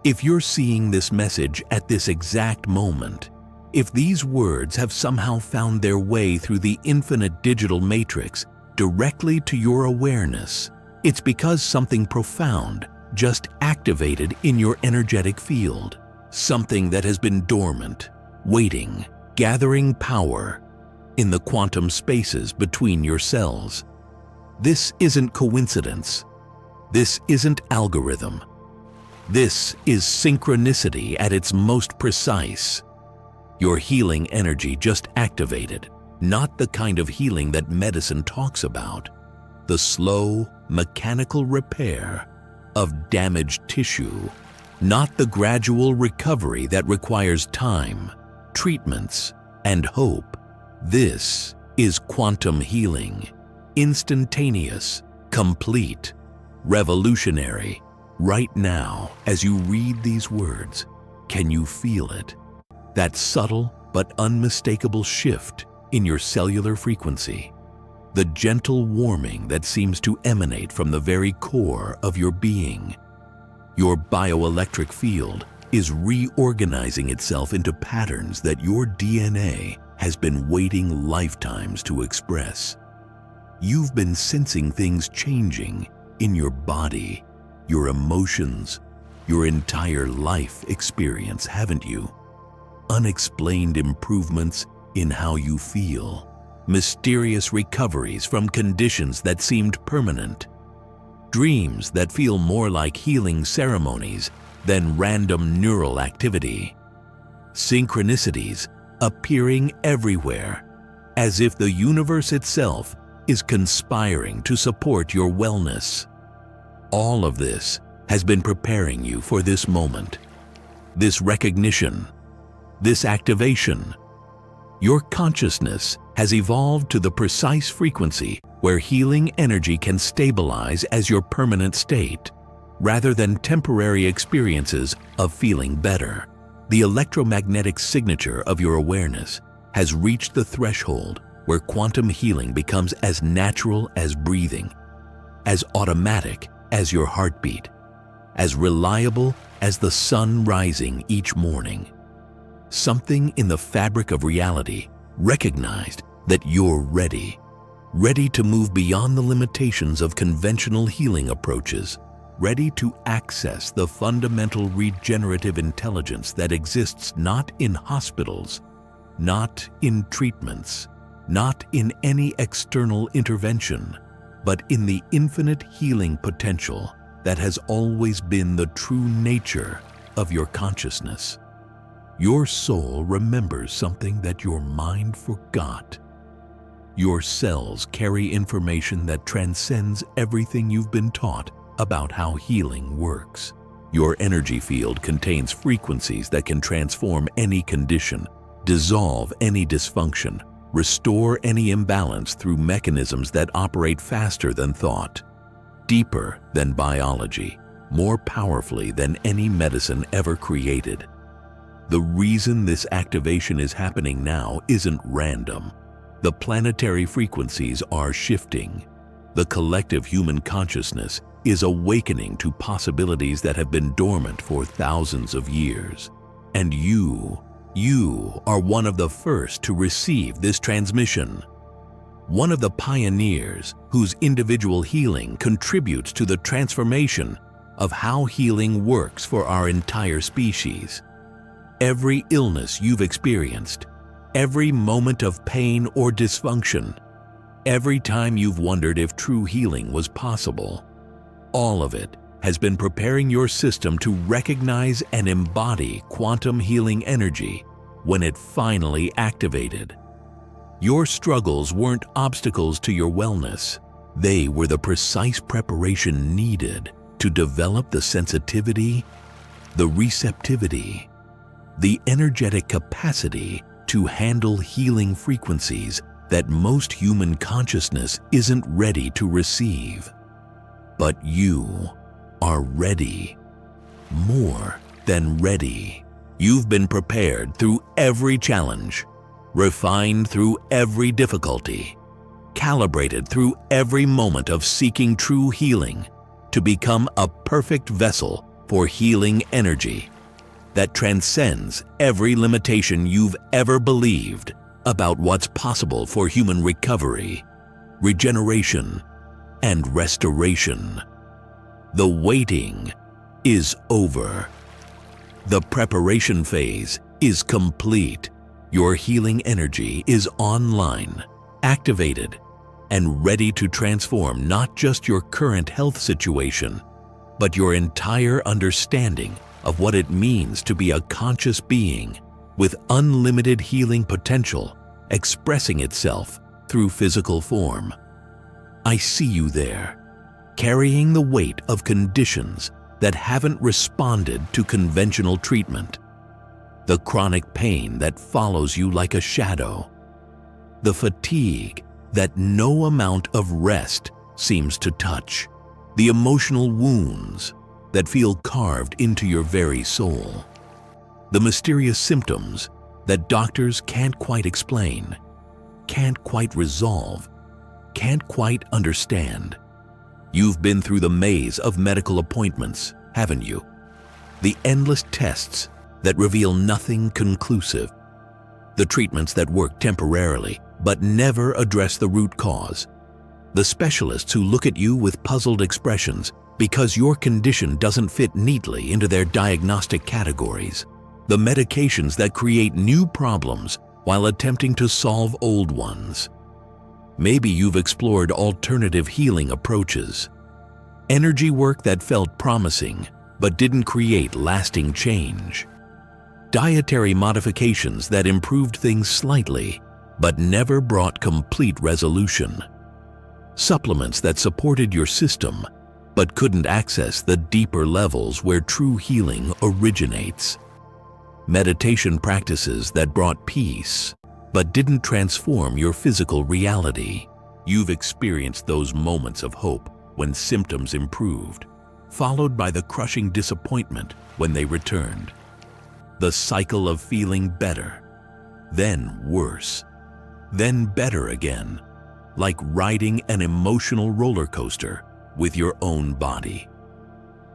If you're seeing this message at this exact moment, if these words have somehow found their way through the infinite digital matrix directly to your awareness, it's because something profound just activated in your energetic field, something that has been dormant, waiting, gathering power in the quantum spaces between your cells. This isn't coincidence. This isn't algorithm. This is synchronicity at its most precise. Your healing energy just activated, not the kind of healing that medicine talks about, the slow, mechanical repair of damaged tissue, not the gradual recovery that requires time, treatments, and hope. This is quantum healing, instantaneous, complete, revolutionary. Right now, as you read these words, can you feel it? That subtle but unmistakable shift in your cellular frequency, the gentle warming that seems to emanate from the very core of your being. Your bioelectric field is reorganizing itself into patterns that your DNA has been waiting lifetimes to express. You've been sensing things changing in your body, your emotions, your entire life experience, haven't you? Unexplained improvements in how you feel, mysterious recoveries from conditions that seemed permanent, dreams that feel more like healing ceremonies than random neural activity, synchronicities appearing everywhere, as if the universe itself is conspiring to support your wellness. All of this has been preparing you for this moment, this recognition, this activation. Your consciousness has evolved to the precise frequency where healing energy can stabilize as your permanent state, rather than temporary experiences of feeling better. The electromagnetic signature of your awareness has reached the threshold where quantum healing becomes as natural as breathing, as automatic as your heartbeat, as reliable as the sun rising each morning. Something in the fabric of reality recognized that you're ready to move beyond the limitations of conventional healing approaches, ready to access the fundamental regenerative intelligence that exists not in hospitals, not in treatments, not in any external intervention, but in the infinite healing potential that has always been the true nature of your consciousness. Your soul remembers something that your mind forgot. Your cells carry information that transcends everything you've been taught about how healing works. Your energy field contains frequencies that can transform any condition, dissolve any dysfunction, restore any imbalance through mechanisms that operate faster than thought, deeper than biology, more powerfully than any medicine ever created. The reason this activation is happening now isn't random. The planetary frequencies are shifting. The collective human consciousness is awakening to possibilities that have been dormant for thousands of years. And you are one of the first to receive this transmission. One of the pioneers whose individual healing contributes to the transformation of how healing works for our entire species. Every illness you've experienced, every moment of pain or dysfunction, every time you've wondered if true healing was possible, all of it has been preparing your system to recognize and embody quantum healing energy when it finally activated. Your struggles weren't obstacles to your wellness. They were the precise preparation needed to develop the sensitivity, the receptivity, the energetic capacity to handle healing frequencies that most human consciousness isn't ready to receive. But you are ready, more than ready. You've been prepared through every challenge, refined through every difficulty, calibrated through every moment of seeking true healing to become a perfect vessel for healing energy that transcends every limitation you've ever believed about what's possible for human recovery, regeneration, and restoration. The waiting is over. The preparation phase is complete. Your healing energy is online, activated, and ready to transform not just your current health situation, but your entire understanding of what it means to be a conscious being with unlimited healing potential expressing itself through physical form. I see you there, carrying the weight of conditions that haven't responded to conventional treatment, the chronic pain that follows you like a shadow, the fatigue that no amount of rest seems to touch, the emotional wounds that feel carved into your very soul, the mysterious symptoms that doctors can't quite explain, can't quite resolve, can't quite understand. You've been through the maze of medical appointments, haven't you? The endless tests that reveal nothing conclusive, the treatments that work temporarily but never address the root cause, the specialists who look at you with puzzled expressions because your condition doesn't fit neatly into their diagnostic categories, the medications that create new problems while attempting to solve old ones. Maybe you've explored alternative healing approaches, energy work that felt promising but didn't create lasting change, dietary modifications that improved things slightly but never brought complete resolution, supplements that supported your system but couldn't access the deeper levels where true healing originates, meditation practices that brought peace but didn't transform your physical reality. You've experienced those moments of hope when symptoms improved, followed by the crushing disappointment when they returned. The cycle of feeling better, then worse, then better again, like riding an emotional roller coaster with your own body.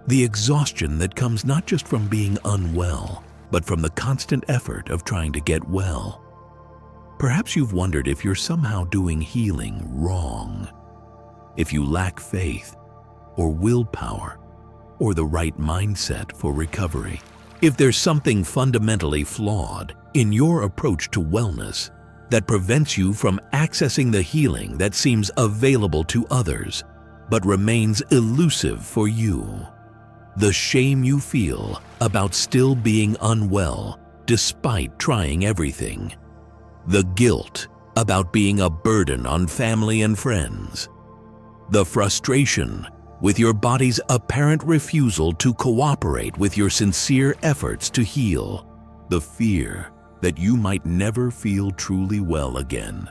The exhaustion that comes not just from being unwell, but from the constant effort of trying to get well. Perhaps you've wondered if you're somehow doing healing wrong, if you lack faith or willpower or the right mindset for recovery, if there's something fundamentally flawed in your approach to wellness that prevents you from accessing the healing that seems available to others but remains elusive for you. The shame you feel about still being unwell despite trying everything. The guilt about being a burden on family and friends. The frustration with your body's apparent refusal to cooperate with your sincere efforts to heal. The fear that you might never feel truly well again.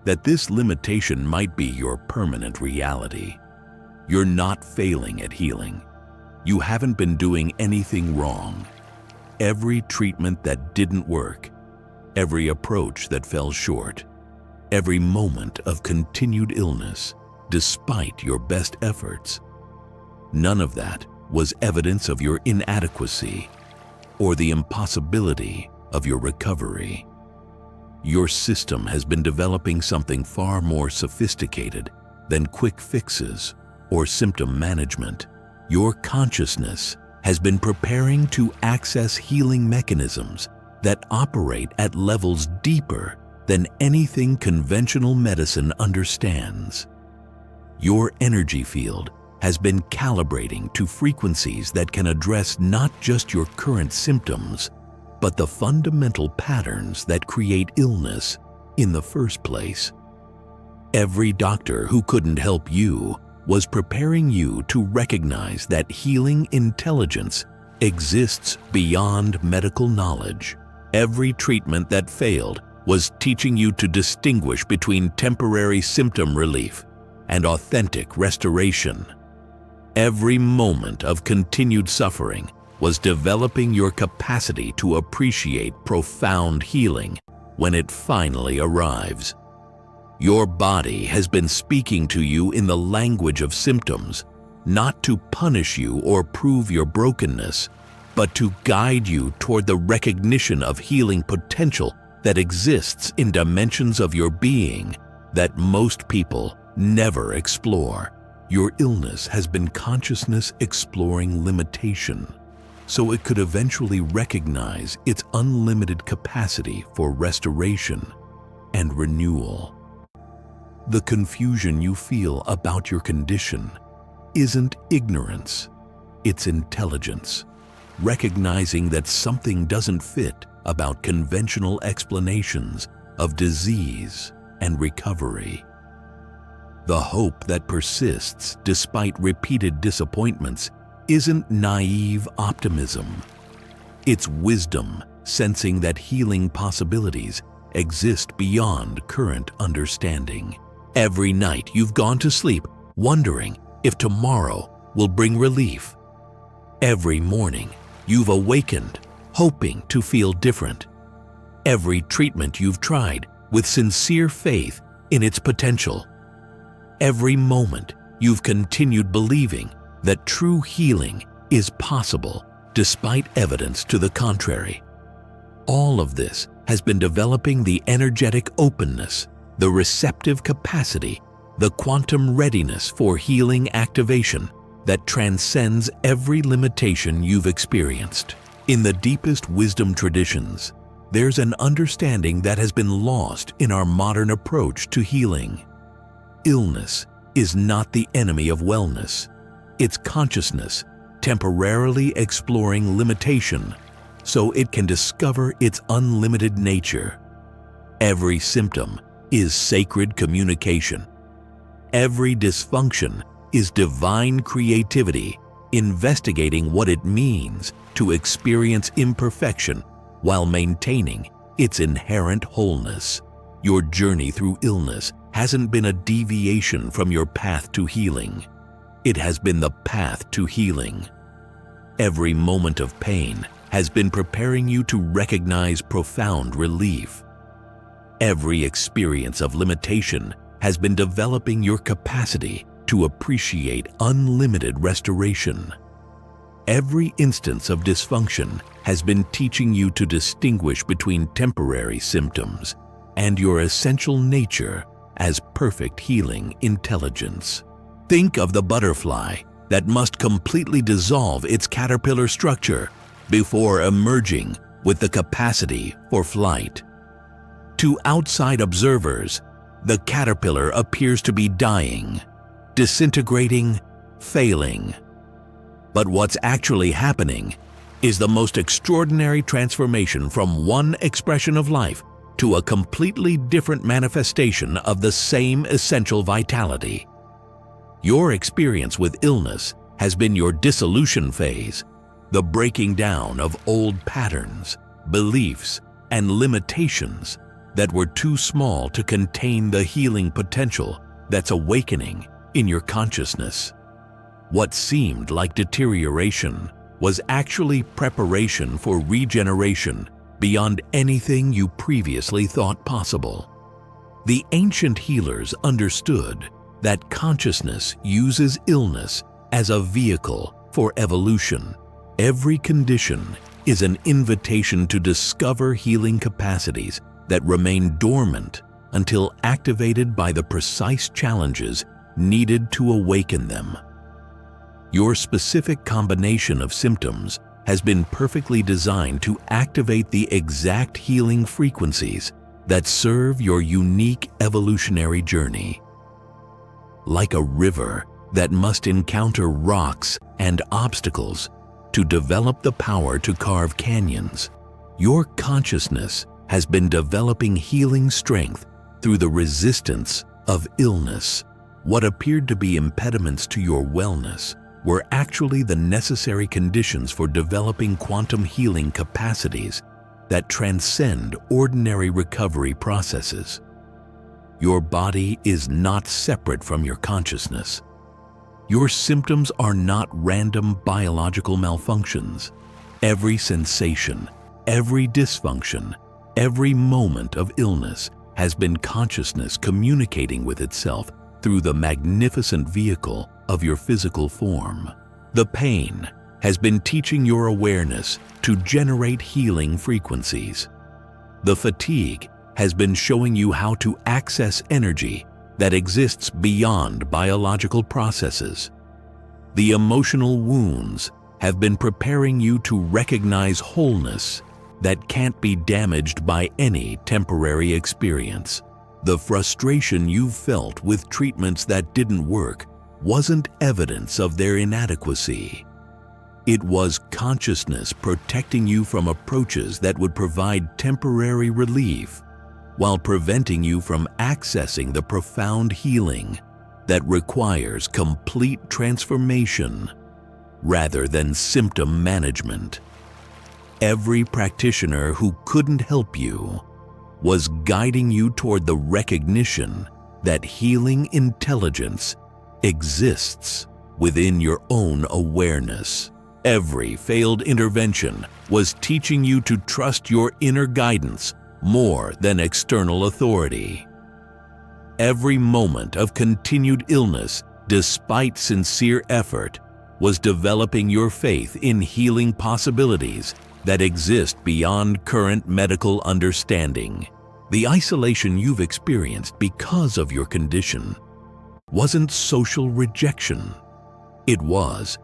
That this limitation might be your permanent reality. You're not failing at healing. You haven't been doing anything wrong. Every treatment that didn't work, every approach that fell short, every moment of continued illness, despite your best efforts, none of that was evidence of your inadequacy or the impossibility of your recovery. Your system has been developing something far more sophisticated than quick fixes or symptom management. Your consciousness has been preparing to access healing mechanisms that operate at levels deeper than anything conventional medicine understands. Your energy field has been calibrating to frequencies that can address not just your current symptoms, but the fundamental patterns that create illness in the first place. Every doctor who couldn't help you was preparing you to recognize that healing intelligence exists beyond medical knowledge. Every treatment that failed was teaching you to distinguish between temporary symptom relief and authentic restoration. Every moment of continued suffering was developing your capacity to appreciate profound healing when it finally arrives. Your body has been speaking to you in the language of symptoms not to punish you or prove your brokenness, but to guide you toward the recognition of healing potential that exists in dimensions of your being that most people never explore. Your illness has been consciousness exploring limitation, so it could eventually recognize its unlimited capacity for restoration and renewal. The confusion you feel about your condition isn't ignorance, it's intelligence, recognizing that something doesn't fit about conventional explanations of disease and recovery. The hope that persists despite repeated disappointments isn't naive optimism. It's wisdom sensing that healing possibilities exist beyond current understanding. Every night you've gone to sleep wondering if tomorrow will bring relief. Every morning you've awakened hoping to feel different. Every treatment you've tried with sincere faith in its potential. Every moment you've continued believing that true healing is possible despite evidence to the contrary. All of this has been developing the energetic openness, the receptive capacity, the quantum readiness for healing activation that transcends every limitation you've experienced. In the deepest wisdom traditions, there's an understanding that has been lost in our modern approach to healing. Illness is not the enemy of wellness. It's consciousness temporarily exploring limitation so it can discover its unlimited nature. Every symptom is sacred communication. Every dysfunction is divine creativity, investigating what it means to experience imperfection while maintaining its inherent wholeness. Your journey through illness hasn't been a deviation from your path to healing. It has been the path to healing. Every moment of pain has been preparing you to recognize profound relief. Every experience of limitation has been developing your capacity to appreciate unlimited restoration. Every instance of dysfunction has been teaching you to distinguish between temporary symptoms and your essential nature as perfect healing intelligence. Think of the butterfly that must completely dissolve its caterpillar structure before emerging with the capacity for flight. To outside observers, the caterpillar appears to be dying, disintegrating, failing. But what's actually happening is the most extraordinary transformation from one expression of life to a completely different manifestation of the same essential vitality. Your experience with illness has been your dissolution phase, the breaking down of old patterns, beliefs, and limitations that were too small to contain the healing potential that's awakening in your consciousness. What seemed like deterioration was actually preparation for regeneration beyond anything you previously thought possible. The ancient healers understood that consciousness uses illness as a vehicle for evolution. Every condition is an invitation to discover healing capacities that remain dormant until activated by the precise challenges needed to awaken them. Your specific combination of symptoms has been perfectly designed to activate the exact healing frequencies that serve your unique evolutionary journey. Like a river that must encounter rocks and obstacles to develop the power to carve canyons, your consciousness has been developing healing strength through the resistance of illness. What appeared to be impediments to your wellness were actually the necessary conditions for developing quantum healing capacities that transcend ordinary recovery processes. Your body is not separate from your consciousness. Your symptoms are not random biological malfunctions. Every sensation, every dysfunction, every moment of illness has been consciousness communicating with itself through the magnificent vehicle of your physical form. The pain has been teaching your awareness to generate healing frequencies. The fatigue has been showing you how to access energy that exists beyond biological processes. The emotional wounds have been preparing you to recognize wholeness that can't be damaged by any temporary experience. The frustration you felt with treatments that didn't work wasn't evidence of their inadequacy. It was consciousness protecting you from approaches that would provide temporary relief while preventing you from accessing the profound healing that requires complete transformation rather than symptom management. Every practitioner who couldn't help you was guiding you toward the recognition that healing intelligence exists within your own awareness. Every failed intervention was teaching you to trust your inner guidance more than external authority. Every moment of continued illness, despite sincere effort, was developing your faith in healing possibilities that exist beyond current medical understanding. The isolation you've experienced because of your condition wasn't social rejection. It was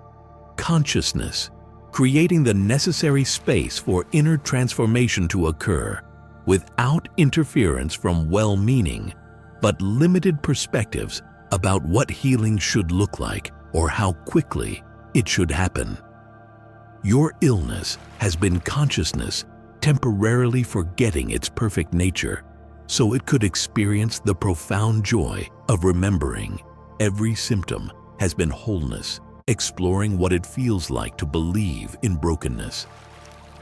consciousness creating the necessary space for inner transformation to occur without interference from well-meaning but limited perspectives about what healing should look like or how quickly it should happen. Your illness has been consciousness temporarily forgetting its perfect nature so it could experience the profound joy of remembering. Every symptom has been wholeness, exploring what it feels like to believe in brokenness.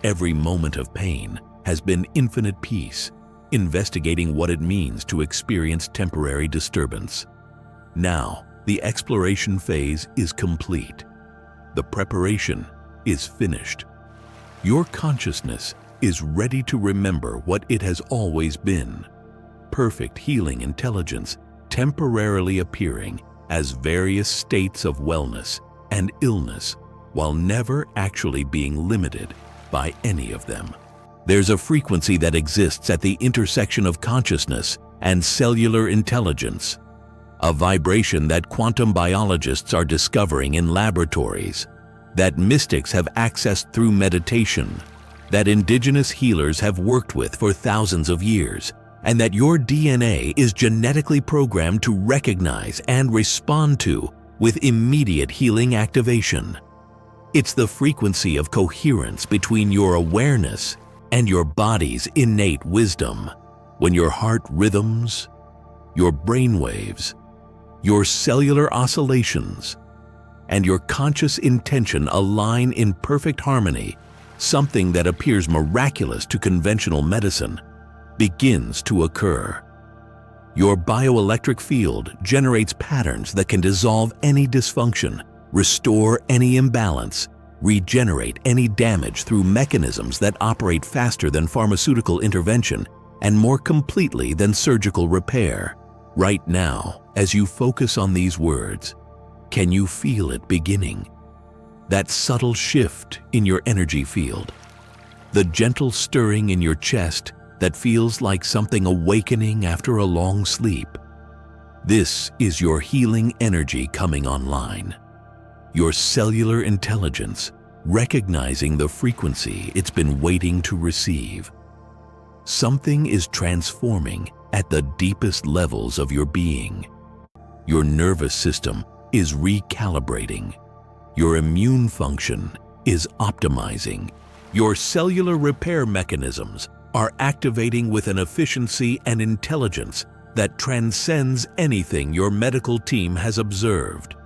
Every moment of pain has been infinite peace, investigating what it means to experience temporary disturbance. Now, the exploration phase is complete. The preparation is finished. Your consciousness is ready to remember what it has always been: perfect healing intelligence temporarily appearing as various states of wellness and illness while never actually being limited by any of them. There's a frequency that exists at the intersection of consciousness and cellular intelligence, a vibration that quantum biologists are discovering in laboratories, that mystics have accessed through meditation, that indigenous healers have worked with for thousands of years, and that your DNA is genetically programmed to recognize and respond to with immediate healing activation. It's the frequency of coherence between your awareness and your body's innate wisdom, when your heart rhythms, your brain waves, your cellular oscillations, and your conscious intention align in perfect harmony. Something that appears miraculous to conventional medicine begins to occur. Your bioelectric field generates patterns that can dissolve any dysfunction, restore any imbalance, regenerate any damage through mechanisms that operate faster than pharmaceutical intervention and more completely than surgical repair. Right now, as you focus on these words, can you feel it beginning? That subtle shift in your energy field, the gentle stirring in your chest that feels like something awakening after a long sleep. This is your healing energy coming online. Your cellular intelligence recognizing the frequency it's been waiting to receive. Something is transforming at the deepest levels of your being. Your nervous system is recalibrating. Your immune function is optimizing. Your cellular repair mechanisms are activating with an efficiency and intelligence that transcends anything your medical team has observed.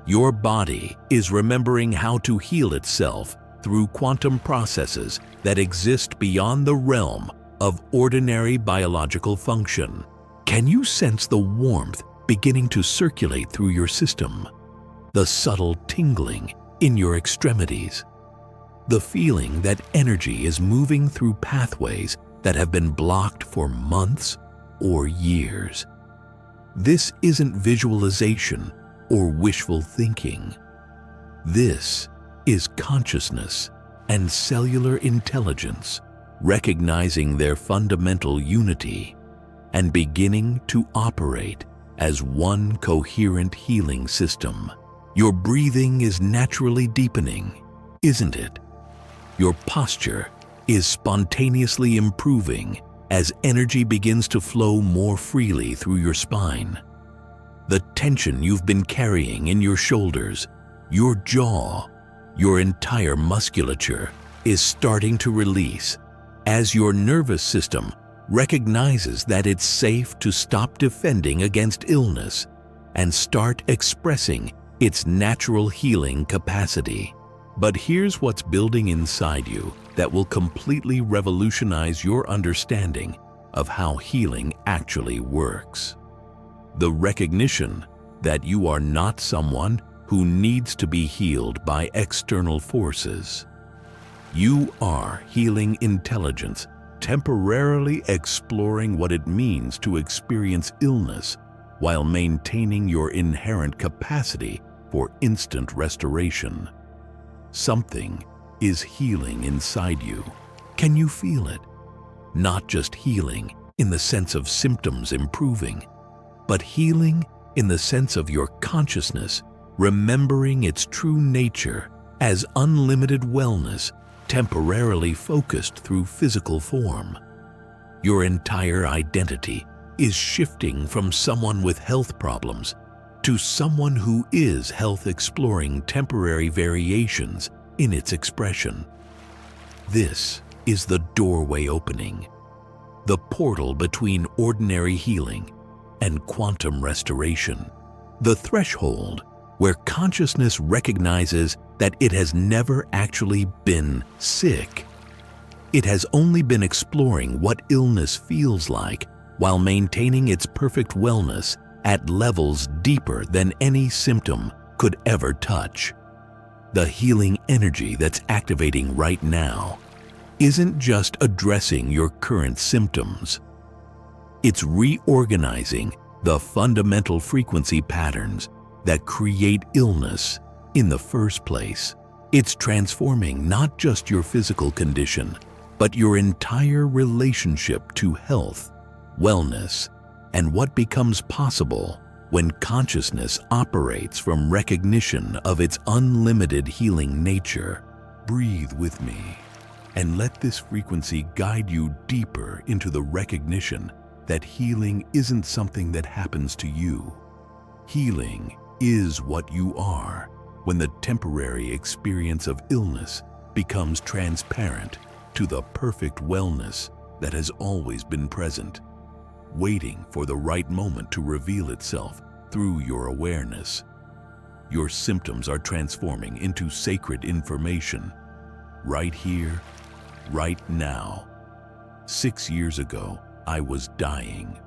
Your body is remembering how to heal itself through quantum processes that exist beyond the realm of ordinary biological function. Can you sense the warmth beginning to circulate through your system? The subtle tingling in your extremities? The feeling that energy is moving through pathways that have been blocked for months or years? This isn't visualization or wishful thinking. This is consciousness and cellular intelligence recognizing their fundamental unity and beginning to operate as one coherent healing system. Your breathing is naturally deepening, isn't it? Your posture is spontaneously improving as energy begins to flow more freely through your spine. The tension you've been carrying in your shoulders, your jaw, your entire musculature is starting to release as your nervous system recognizes that it's safe to stop defending against illness and start expressing its natural healing capacity. But here's what's building inside you that will completely revolutionize your understanding of how healing actually works. The recognition that you are not someone who needs to be healed by external forces. You are healing intelligence, temporarily exploring what it means to experience illness while maintaining your inherent capacity for instant restoration. Something is healing inside you. Can you feel it? Not just healing in the sense of symptoms improving, but healing in the sense of your consciousness remembering its true nature as unlimited wellness temporarily focused through physical form. Your entire identity is shifting from someone with health problems to someone who is health exploring temporary variations in its expression. This is the doorway opening, the portal between ordinary healing and quantum restoration, the threshold where consciousness recognizes that it has never actually been sick. It has only been exploring what illness feels like while maintaining its perfect wellness at levels deeper than any symptom could ever touch. The healing energy that's activating right now isn't just addressing your current symptoms. It's reorganizing the fundamental frequency patterns that create illness in the first place. It's transforming not just your physical condition, but your entire relationship to health, wellness, and what becomes possible when consciousness operates from recognition of its unlimited healing nature. Breathe with me and let this frequency guide you deeper into the recognition that healing isn't something that happens to you. Healing is what you are when the temporary experience of illness becomes transparent to the perfect wellness that has always been present, waiting for the right moment to reveal itself through your awareness. Your symptoms are transforming into sacred information, right here, right now. 6 years ago, I was dying.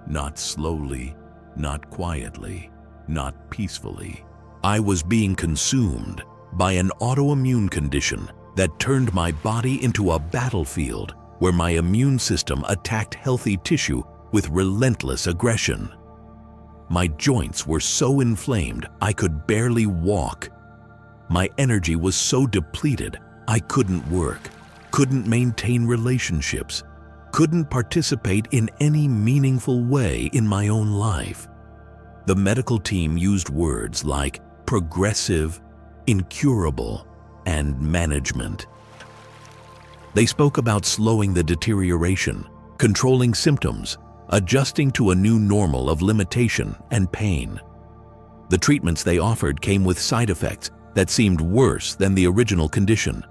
Not slowly, not quietly, not peacefully. I was being consumed by an autoimmune condition that turned my body into a battlefield where my immune system attacked healthy tissue with relentless aggression. My joints were so inflamed I could barely walk. My energy was so depleted I couldn't work, couldn't maintain relationships, couldn't participate in any meaningful way in my own life. The medical team used words like progressive, incurable, and management. They spoke about slowing the deterioration, controlling symptoms, adjusting to a new normal of limitation and pain. The treatments they offered came with side effects that seemed worse than the original condition.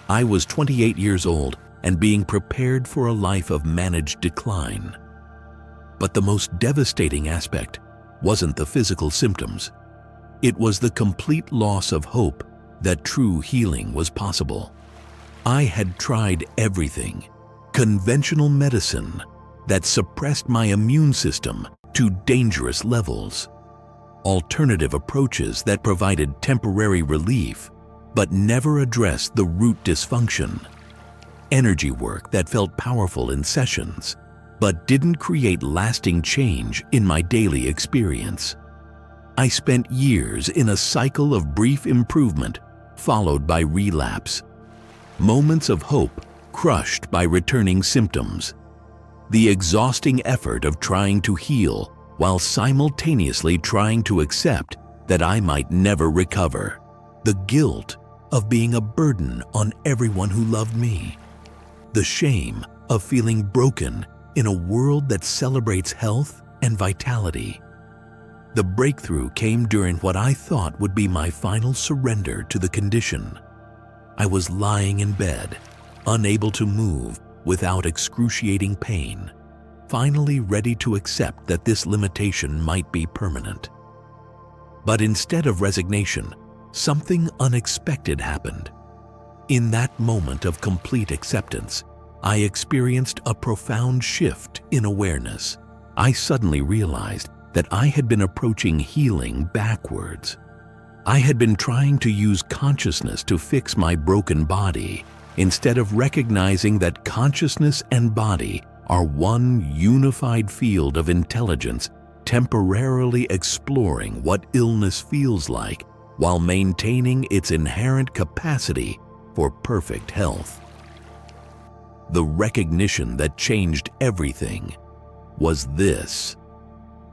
I was 28 years old and being prepared for a life of managed decline. But the most devastating aspect wasn't the physical symptoms. It was the complete loss of hope that true healing was possible. I had tried everything, conventional medicine that suppressed my immune system to dangerous levels, alternative approaches that provided temporary relief but never addressed the root dysfunction, energy work that felt powerful in sessions but didn't create lasting change in my daily experience. I spent years in a cycle of brief improvement followed by relapse. Moments of hope crushed by returning symptoms. The exhausting effort of trying to heal while simultaneously trying to accept that I might never recover. The guilt of being a burden on everyone who loved me. The shame of feeling broken in a world that celebrates health and vitality. The breakthrough came during what I thought would be my final surrender to the condition. I was lying in bed, unable to move without excruciating pain, finally ready to accept that this limitation might be permanent. But instead of resignation, something unexpected happened. In that moment of complete acceptance, I experienced a profound shift in awareness. I suddenly realized that I had been approaching healing backwards. I had been trying to use consciousness to fix my broken body, instead of recognizing that consciousness and body are one unified field of intelligence temporarily exploring what illness feels like while maintaining its inherent capacity for perfect health. The recognition that changed everything was this: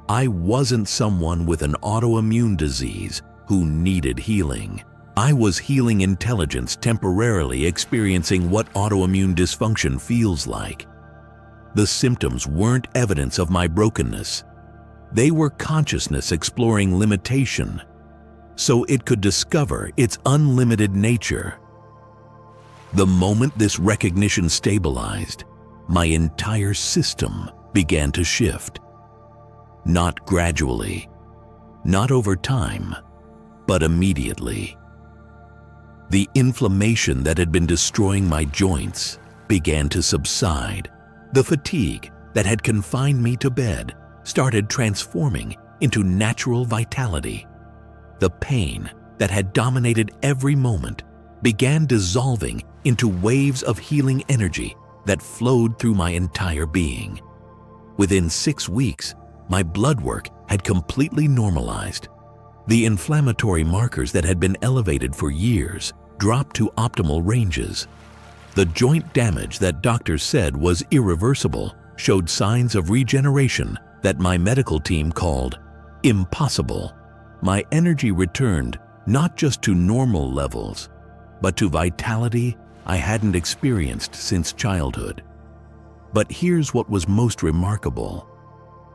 I wasn't someone with an autoimmune disease who needed healing. I was healing intelligence temporarily experiencing what autoimmune dysfunction feels like. The symptoms weren't evidence of my brokenness. They were consciousness exploring limitation, so it could discover its unlimited nature. The moment this recognition stabilized, my entire system began to shift. Not gradually, not over time, but immediately. The inflammation that had been destroying my joints began to subside. The fatigue that had confined me to bed started transforming into natural vitality. The pain that had dominated every moment began dissolving into waves of healing energy that flowed through my entire being. Within 6 weeks, my blood work had completely normalized. The inflammatory markers that had been elevated for years dropped to optimal ranges. The joint damage that doctors said was irreversible showed signs of regeneration that my medical team called impossible. My energy returned not just to normal levels, but to vitality I hadn't experienced since childhood. But here's what was most remarkable.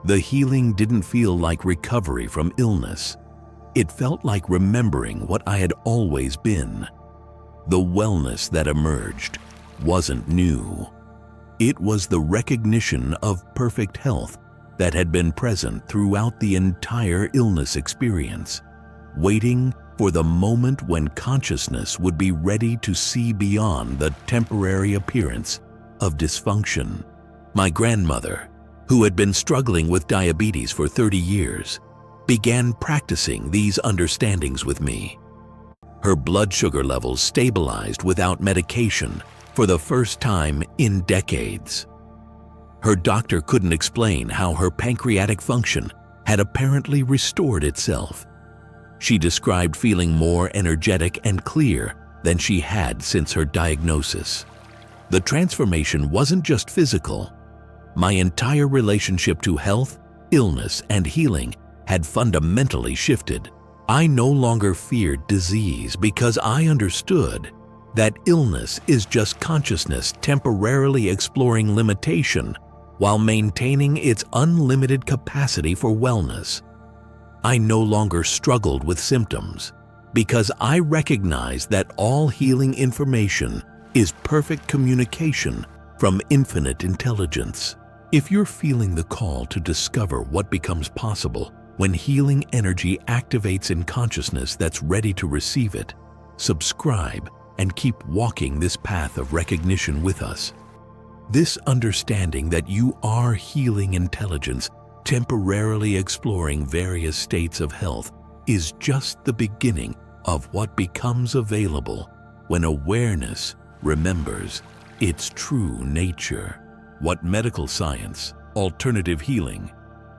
The healing didn't feel like recovery from illness. It felt like remembering what I had always been. The wellness that emerged wasn't new. It was the recognition of perfect health that had been present throughout the entire illness experience, waiting for the moment when consciousness would be ready to see beyond the temporary appearance of dysfunction. My grandmother, who had been struggling with diabetes for 30 years, began practicing these understandings with me. Her blood sugar levels stabilized without medication for the first time in decades. Her doctor couldn't explain how her pancreatic function had apparently restored itself. She described feeling more energetic and clear than she had since her diagnosis. The transformation wasn't just physical. My entire relationship to health, illness, and healing had fundamentally shifted. I no longer feared disease because I understood that illness is just consciousness temporarily exploring limitation while maintaining its unlimited capacity for wellness. I no longer struggled with symptoms because I recognized that all healing information is perfect communication from infinite intelligence. If you're feeling the call to discover what becomes possible when healing energy activates in consciousness that's ready to receive it, subscribe and keep walking this path of recognition with us. This understanding that you are healing intelligence temporarily exploring various states of health is just the beginning of what becomes available when awareness remembers its true nature. What medical science alternative healing,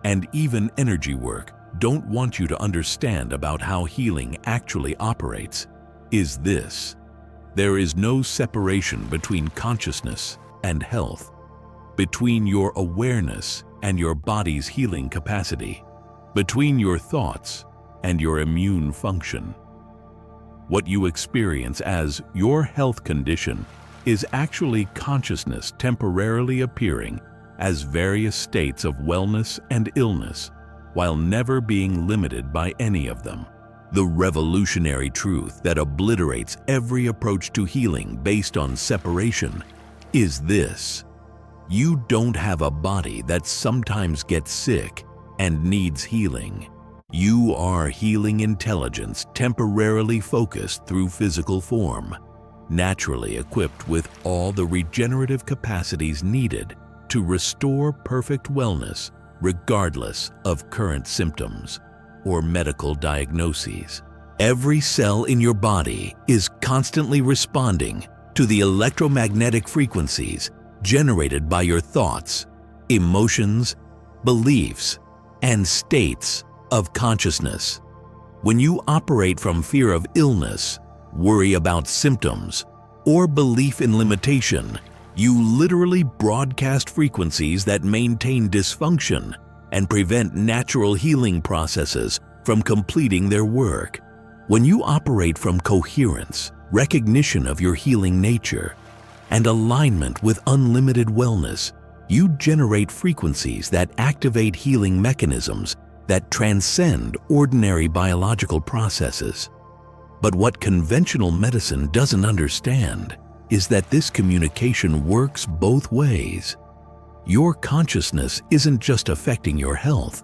and even energy work don't want you to understand about how healing actually operates is this: there is no separation between consciousness and health, between your awareness and your body's healing capacity, between your thoughts and your immune function. What you experience as your health condition is actually consciousness temporarily appearing as various states of wellness and illness, while never being limited by any of them. The revolutionary truth that obliterates every approach to healing based on separation is this: you don't have a body that sometimes gets sick and needs healing. You are healing intelligence temporarily focused through physical form, naturally equipped with all the regenerative capacities needed to restore perfect wellness regardless of current symptoms or medical diagnoses. Every cell in your body is constantly responding to the electromagnetic frequencies generated by your thoughts, emotions, beliefs, and states of consciousness. When you operate from fear of illness, worry about symptoms, or belief in limitation, you literally broadcast frequencies that maintain dysfunction and prevent natural healing processes from completing their work. When you operate from coherence, recognition of your healing nature, and alignment with unlimited wellness, you generate frequencies that activate healing mechanisms that transcend ordinary biological processes. But what conventional medicine doesn't understand is that this communication works both ways. Your consciousness isn't just affecting your health.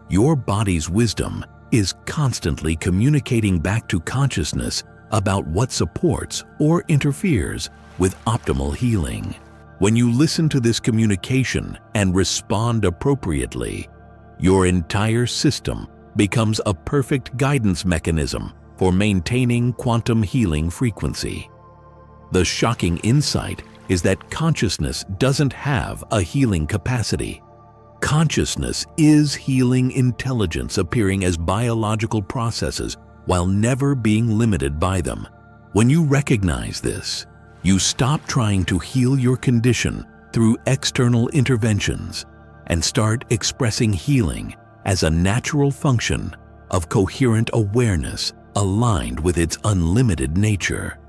Your body's wisdom is constantly communicating back to consciousness about what supports or interferes with optimal healing. When you listen to this communication and respond appropriately, your entire system becomes a perfect guidance mechanism for maintaining quantum healing frequency. The shocking insight is that consciousness doesn't have a healing capacity. Consciousness is healing intelligence appearing as biological processes while never being limited by them. When you recognize this, you stop trying to heal your condition through external interventions and start expressing healing as a natural function of coherent awareness aligned with its unlimited nature.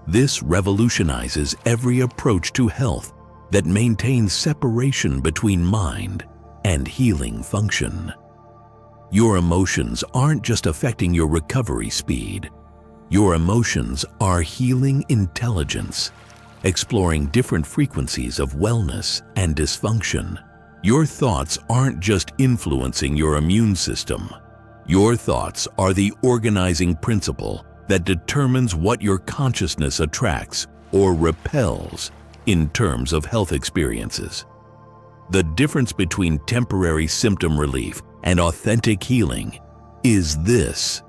This revolutionizes every approach to health that maintains separation between mind and healing function. Your emotions aren't just affecting your recovery speed. Your emotions are healing intelligence, exploring different frequencies of wellness and dysfunction. Your thoughts aren't just influencing your immune system. Your thoughts are the organizing principle that determines what your consciousness attracts or repels in terms of health experiences. The difference between temporary symptom relief and authentic healing is this: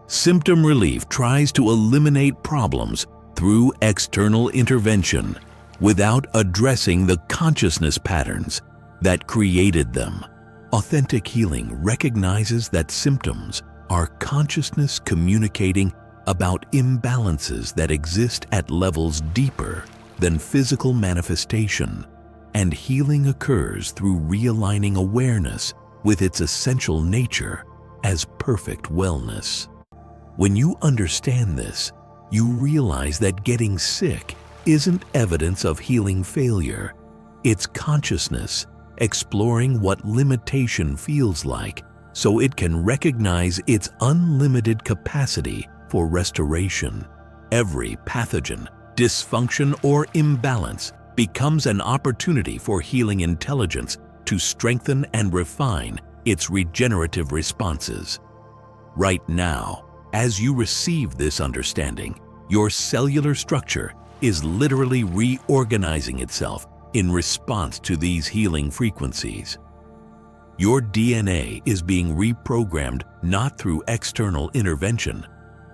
symptom relief tries to eliminate problems through external intervention without addressing the consciousness patterns that created them. Authentic healing recognizes that symptoms are consciousness communicating about imbalances that exist at levels deeper than physical manifestation, and healing occurs through realigning awareness with its essential nature as perfect wellness. When you understand this, you realize that getting sick isn't evidence of healing failure. It's consciousness exploring what limitation feels like so it can recognize its unlimited capacity for restoration. Every pathogen, dysfunction, or imbalance becomes an opportunity for healing intelligence to strengthen and refine its regenerative responses. Right now, as you receive this understanding, your cellular structure is literally reorganizing itself in response to these healing frequencies. Your DNA is being reprogrammed not through external intervention,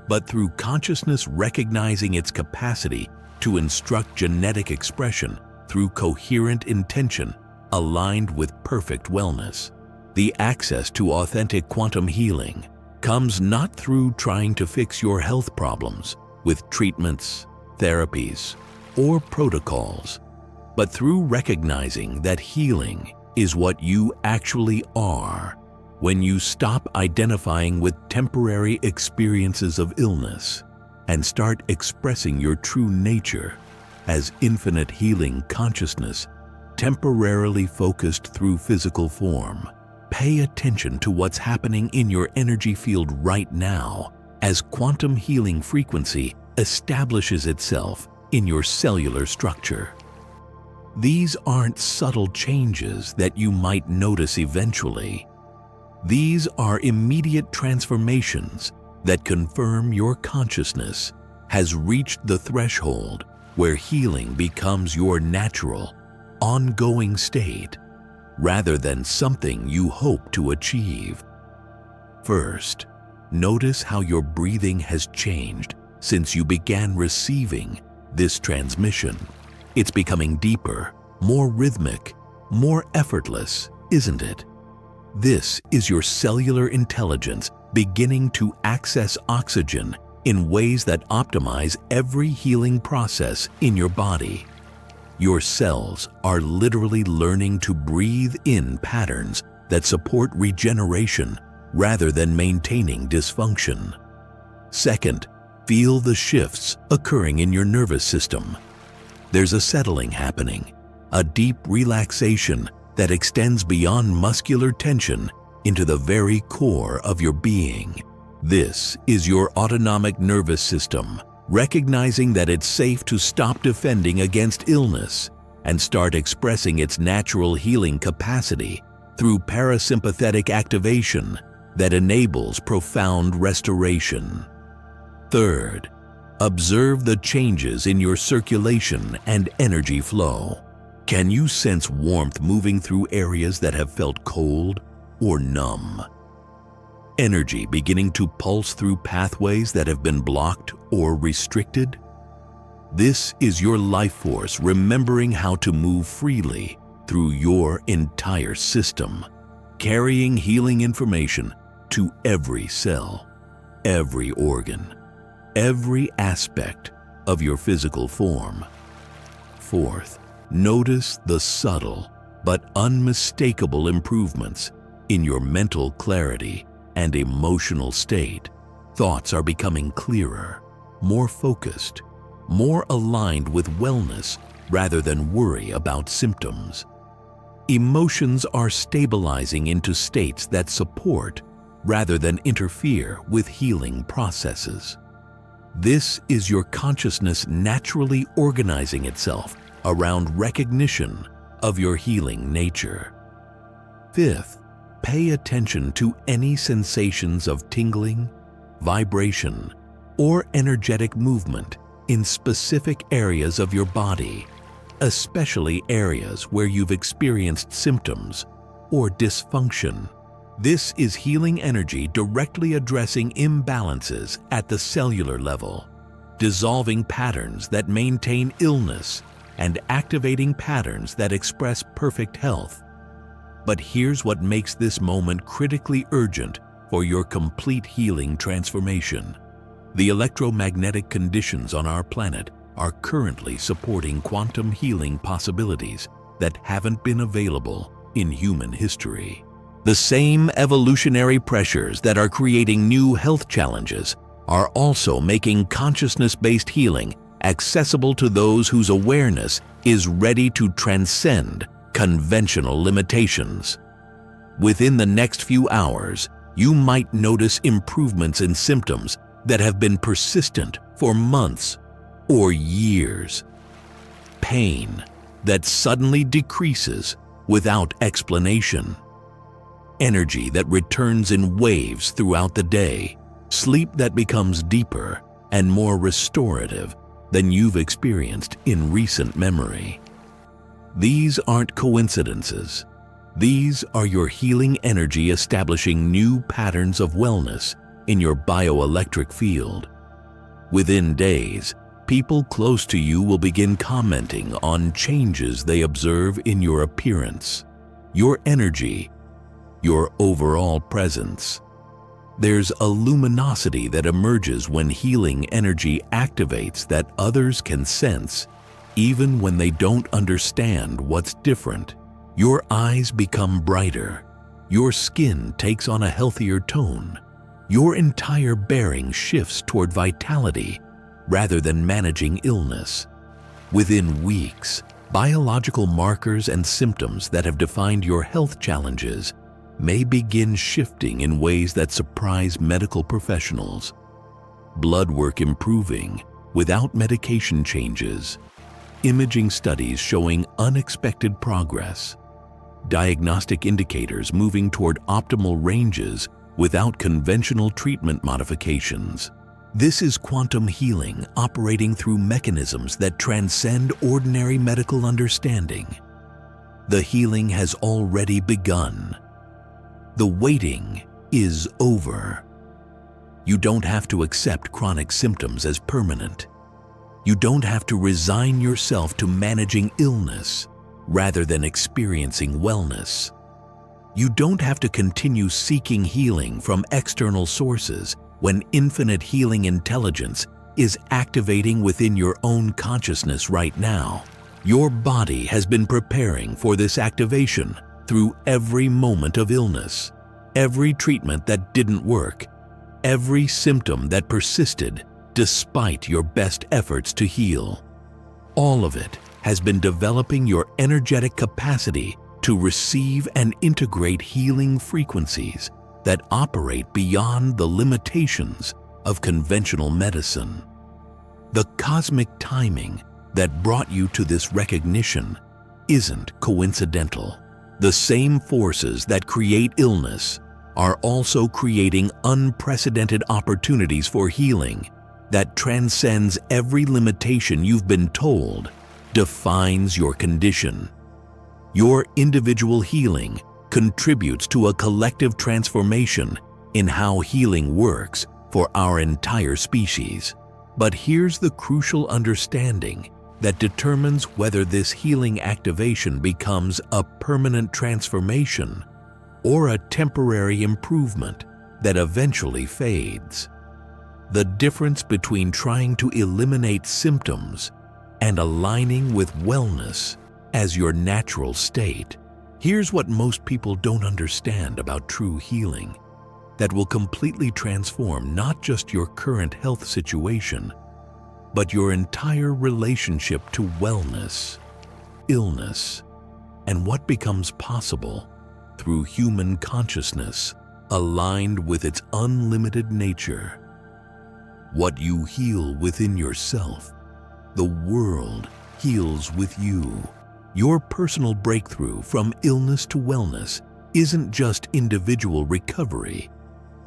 but through consciousness recognizing its capacity to instruct genetic expression through coherent intention aligned with perfect wellness. The access to authentic quantum healing comes not through trying to fix your health problems with treatments, therapies, or protocols, but through recognizing that healing is what you actually are when you stop identifying with temporary experiences of illness and start expressing your true nature as infinite healing consciousness, temporarily focused through physical form. Pay attention to what's happening in your energy field right now as quantum healing frequency establishes itself in your cellular structure. These aren't subtle changes that you might notice eventually. These are immediate transformations that confirm your consciousness has reached the threshold where healing becomes your natural, ongoing state, rather than something you hope to achieve. First, notice how your breathing has changed since you began receiving this transmission. It's becoming deeper, more rhythmic, more effortless, isn't it? This is your cellular intelligence beginning to access oxygen in ways that optimize every healing process in your body. Your cells are literally learning to breathe in patterns that support regeneration rather than maintaining dysfunction. Second, feel the shifts occurring in your nervous system. There's a settling happening, a deep relaxation that extends beyond muscular tension into the very core of your being. This is your autonomic nervous system, recognizing that it's safe to stop defending against illness and start expressing its natural healing capacity through parasympathetic activation that enables profound restoration. Third, observe the changes in your circulation and energy flow. Can you sense warmth moving through areas that have felt cold or numb? Energy beginning to pulse through pathways that have been blocked or restricted? This is your life force remembering how to move freely through your entire system, carrying healing information to every cell, every organ, every aspect of your physical form. Fourth, notice the subtle but unmistakable improvements in your mental clarity and emotional state. Thoughts are becoming clearer, more focused, more aligned with wellness rather than worry about symptoms. Emotions are stabilizing into states that support rather than interfere with healing processes. This is your consciousness naturally organizing itself around recognition of your healing nature. Fifth, pay attention to any sensations of tingling, vibration, or energetic movement in specific areas of your body, especially areas where you've experienced symptoms or dysfunction. This is healing energy directly addressing imbalances at the cellular level, dissolving patterns that maintain illness and activating patterns that express perfect health. But here's what makes this moment critically urgent for your complete healing transformation. The electromagnetic conditions on our planet are currently supporting quantum healing possibilities that haven't been available in human history. The same evolutionary pressures that are creating new health challenges are also making consciousness-based healing accessible to those whose awareness is ready to transcend conventional limitations. Within the next few hours, you might notice improvements in symptoms that have been persistent for months or years. Pain that suddenly decreases without explanation. Energy that returns in waves throughout the day. Sleep that becomes deeper and more restorative than you've experienced in recent memory. These aren't coincidences. These are your healing energy establishing new patterns of wellness in your bioelectric field. Within days, People close to you will begin commenting on changes they observe in your appearance, your energy, your overall presence. There's a luminosity that emerges when healing energy activates that others can sense, even when they don't understand what's different. Your eyes become brighter. Your skin takes on a healthier tone. Your entire bearing shifts toward vitality rather than managing illness. Within weeks, biological markers and symptoms that have defined your health challenges may begin shifting in ways that surprise medical professionals. Blood work improving without medication changes. Imaging studies showing unexpected progress. Diagnostic indicators moving toward optimal ranges without conventional treatment modifications. This is quantum healing operating through mechanisms that transcend ordinary medical understanding. The healing has already begun. The waiting is over. You don't have to accept chronic symptoms as permanent. You don't have to resign yourself to managing illness rather than experiencing wellness. You don't have to continue seeking healing from external sources when infinite healing intelligence is activating within your own consciousness right now. Your body has been preparing for this activation through every moment of illness, every treatment that didn't work, every symptom that persisted despite your best efforts to heal. All of it has been developing your energetic capacity to receive and integrate healing frequencies that operate beyond the limitations of conventional medicine. The cosmic timing that brought you to this recognition isn't coincidental. The same forces that create illness are also creating unprecedented opportunities for healing that transcends every limitation you've been told defines your condition. Your individual healing contributes to a collective transformation in how healing works for our entire species. But here's the crucial understanding that determines whether this healing activation becomes a permanent transformation or a temporary improvement that eventually fades. The difference between trying to eliminate symptoms and aligning with wellness as your natural state. Here's what most people don't understand about true healing that will completely transform not just your current health situation, but your entire relationship to wellness, illness, and what becomes possible through human consciousness aligned with its unlimited nature. What you heal within yourself, the world heals with you. Your personal breakthrough from illness to wellness isn't just individual recovery.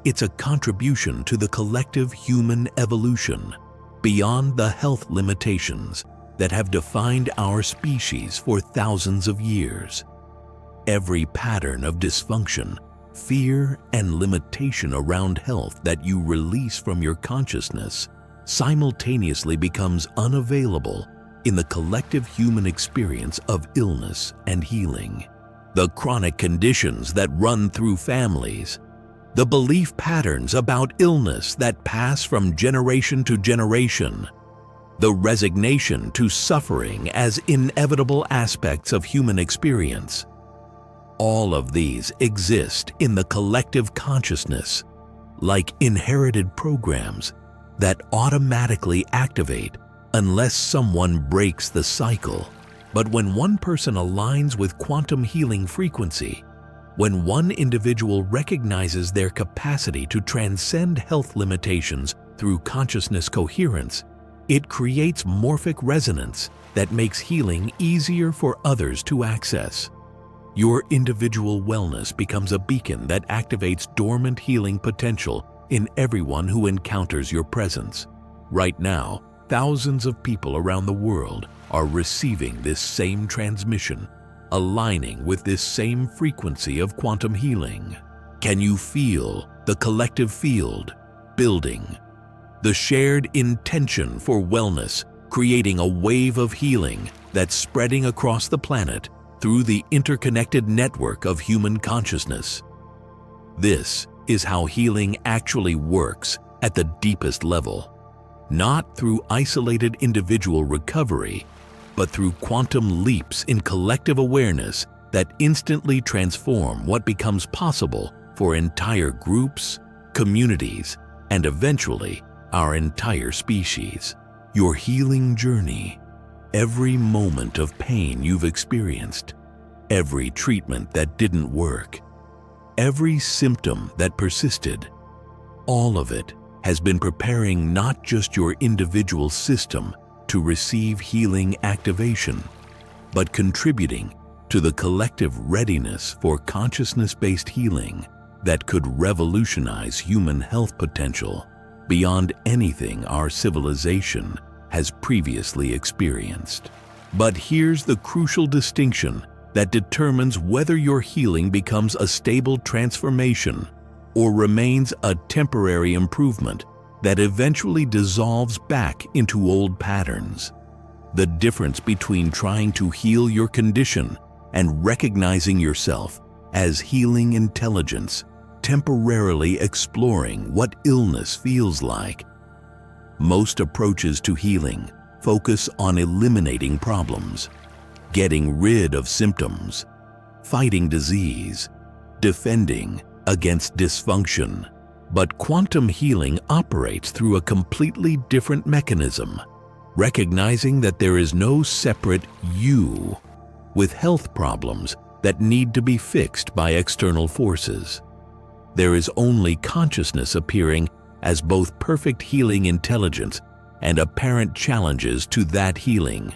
It's a contribution to the collective human evolution beyond the health limitations that have defined our species for thousands of years. Every pattern of dysfunction, fear, and limitation around health that you release from your consciousness simultaneously becomes unavailable in the collective human experience of illness and healing. The chronic conditions that run through families, the belief patterns about illness that pass from generation to generation, the resignation to suffering as inevitable aspects of human experience. All of these exist in the collective consciousness, like inherited programs that automatically activate unless someone breaks the cycle. But when one person aligns with quantum healing frequency, when one individual recognizes their capacity to transcend health limitations through consciousness coherence, it creates morphic resonance that makes healing easier for others to access. Your individual wellness becomes a beacon that activates dormant healing potential in everyone who encounters your presence. Right now, thousands of people around the world are receiving this same transmission, aligning with this same frequency of quantum healing. Can you feel the collective field building? The shared intention for wellness creating a wave of healing that's spreading across the planet through the interconnected network of human consciousness. This is how healing actually works at the deepest level, not through isolated individual recovery, but through quantum leaps in collective awareness that instantly transform what becomes possible for entire groups, communities, and eventually our entire species. Your healing journey, every moment of pain you've experienced, every treatment that didn't work, every symptom that persisted, all of it has been preparing not just your individual system to receive healing activation, but contributing to the collective readiness for consciousness-based healing that could revolutionize human health potential beyond anything our civilization has previously experienced. But here's the crucial distinction that determines whether your healing becomes a stable transformation or remains a temporary improvement that eventually dissolves back into old patterns. The difference between trying to heal your condition and recognizing yourself as healing intelligence, temporarily exploring what illness feels like. Most approaches to healing focus on eliminating problems, getting rid of symptoms, fighting disease, defending against dysfunction. But quantum healing operates through a completely different mechanism, recognizing that there is no separate you with health problems that need to be fixed by external forces. There is only consciousness appearing as both perfect healing intelligence and apparent challenges to that healing,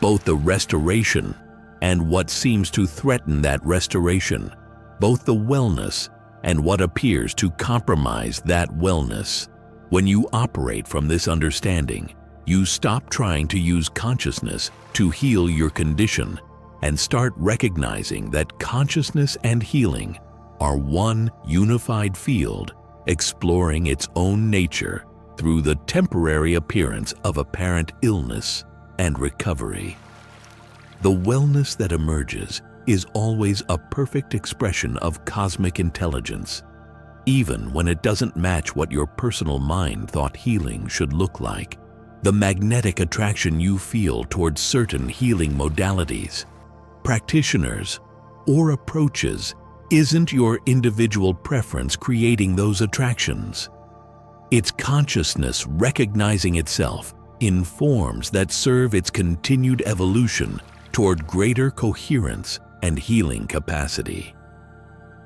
both the restoration and what seems to threaten that restoration, both the wellness and what appears to compromise that wellness. When you operate from this understanding, you stop trying to use consciousness to heal your condition and start recognizing that consciousness and healing are one unified field exploring its own nature through the temporary appearance of apparent illness and recovery. The wellness that emerges is always a perfect expression of cosmic intelligence, even when it doesn't match what your personal mind thought healing should look like. The magnetic attraction you feel towards certain healing modalities, practitioners, or approaches isn't your individual preference creating those attractions. It's consciousness recognizing itself in forms that serve its continued evolution toward greater coherence and healing capacity.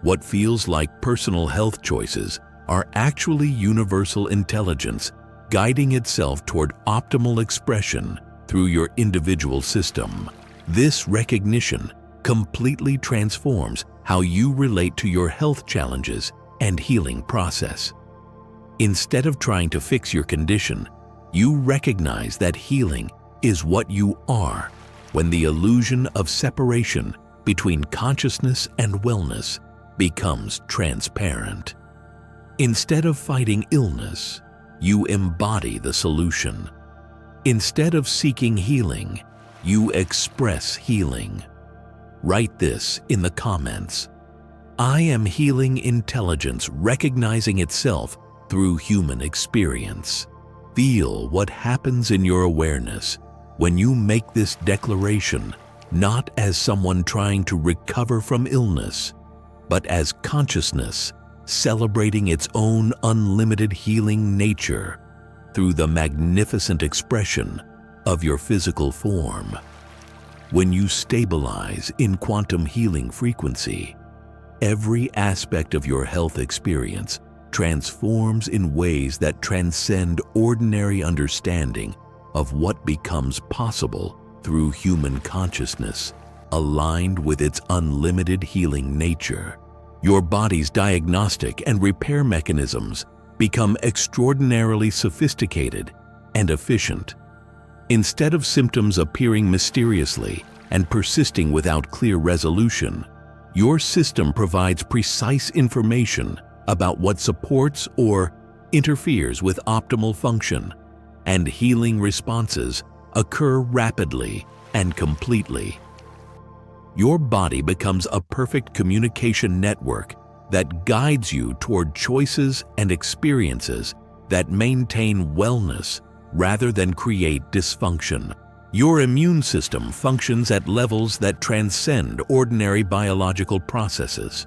What feels like personal health choices are actually universal intelligence guiding itself toward optimal expression through your individual system. This recognition completely transforms how you relate to your health challenges and healing process. Instead of trying to fix your condition, you recognize that healing is what you are when the illusion of separation between consciousness and wellness becomes transparent. Instead of fighting illness, you embody the solution. Instead of seeking healing, you express healing. Write this in the comments. I am healing intelligence recognizing itself through human experience. Feel what happens in your awareness when you make this declaration, not as someone trying to recover from illness, but as consciousness celebrating its own unlimited healing nature through the magnificent expression of your physical form. When you stabilize in quantum healing frequency, every aspect of your health experience transforms in ways that transcend ordinary understanding of what becomes possible through human consciousness, aligned with its unlimited healing nature. Your body's diagnostic and repair mechanisms become extraordinarily sophisticated and efficient. Instead of symptoms appearing mysteriously and persisting without clear resolution, your system provides precise information about what supports or interferes with optimal function, and healing responses occur rapidly and completely. Your body becomes a perfect communication network that guides you toward choices and experiences that maintain wellness rather than create dysfunction. Your immune system functions at levels that transcend ordinary biological processes.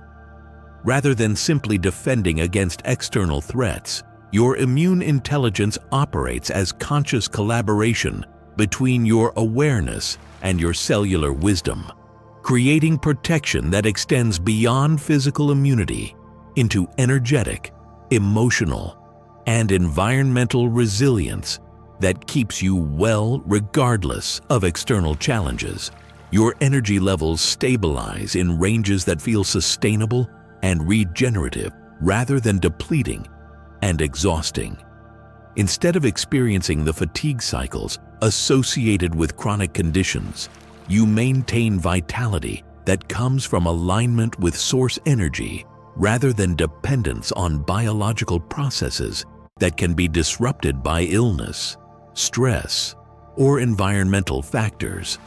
Rather than simply defending against external threats, your immune intelligence operates as conscious collaboration between your awareness and your cellular wisdom, creating protection that extends beyond physical immunity into energetic, emotional, and environmental resilience that keeps you well regardless of external challenges. Your energy levels stabilize in ranges that feel sustainable and regenerative rather than depleting and exhausting. Instead of experiencing the fatigue cycles associated with chronic conditions, you maintain vitality that comes from alignment with source energy rather than dependence on biological processes that can be disrupted by illness, stress, or environmental factors.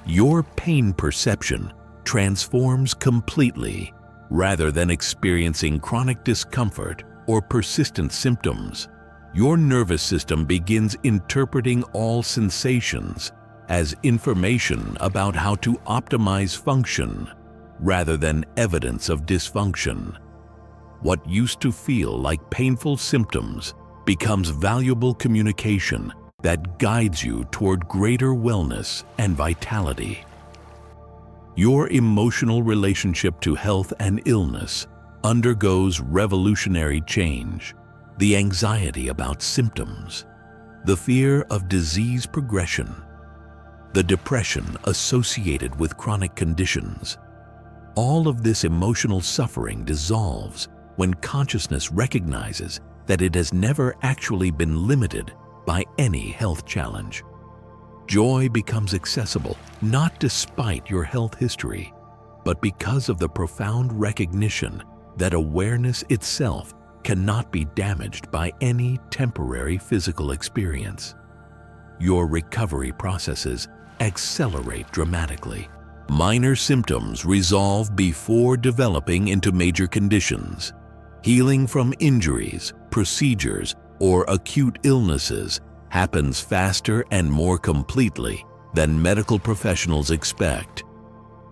Your pain perception transforms completely rather than experiencing chronic discomfort or persistent symptoms. Your nervous system begins interpreting all sensations as information about how to optimize function rather than evidence of dysfunction. What used to feel like painful symptoms becomes valuable communication that guides you toward greater wellness and vitality. Your emotional relationship to health and illness undergoes revolutionary change. The anxiety about symptoms, the fear of disease progression, the depression associated with chronic conditions. All of this emotional suffering dissolves when consciousness recognizes that it has never actually been limited by any health challenge. Joy becomes accessible not despite your health history, but because of the profound recognition that awareness itself cannot be damaged by any temporary physical experience. Your recovery processes accelerate dramatically. Minor symptoms resolve before developing into major conditions. Healing from injuries, procedures, or acute illnesses happens faster and more completely than medical professionals expect.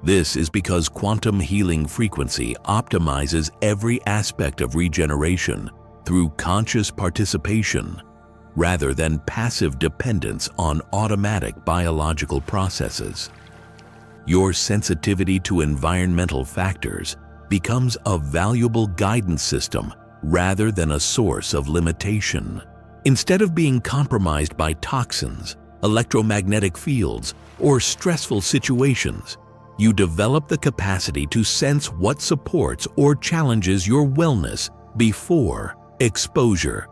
This is because quantum healing frequency optimizes every aspect of regeneration through conscious participation rather than passive dependence on automatic biological processes. Your sensitivity to environmental factors becomes a valuable guidance system rather than a source of limitation. Instead of being compromised by toxins, electromagnetic fields, or stressful situations, you develop the capacity to sense what supports or challenges your wellness before exposure,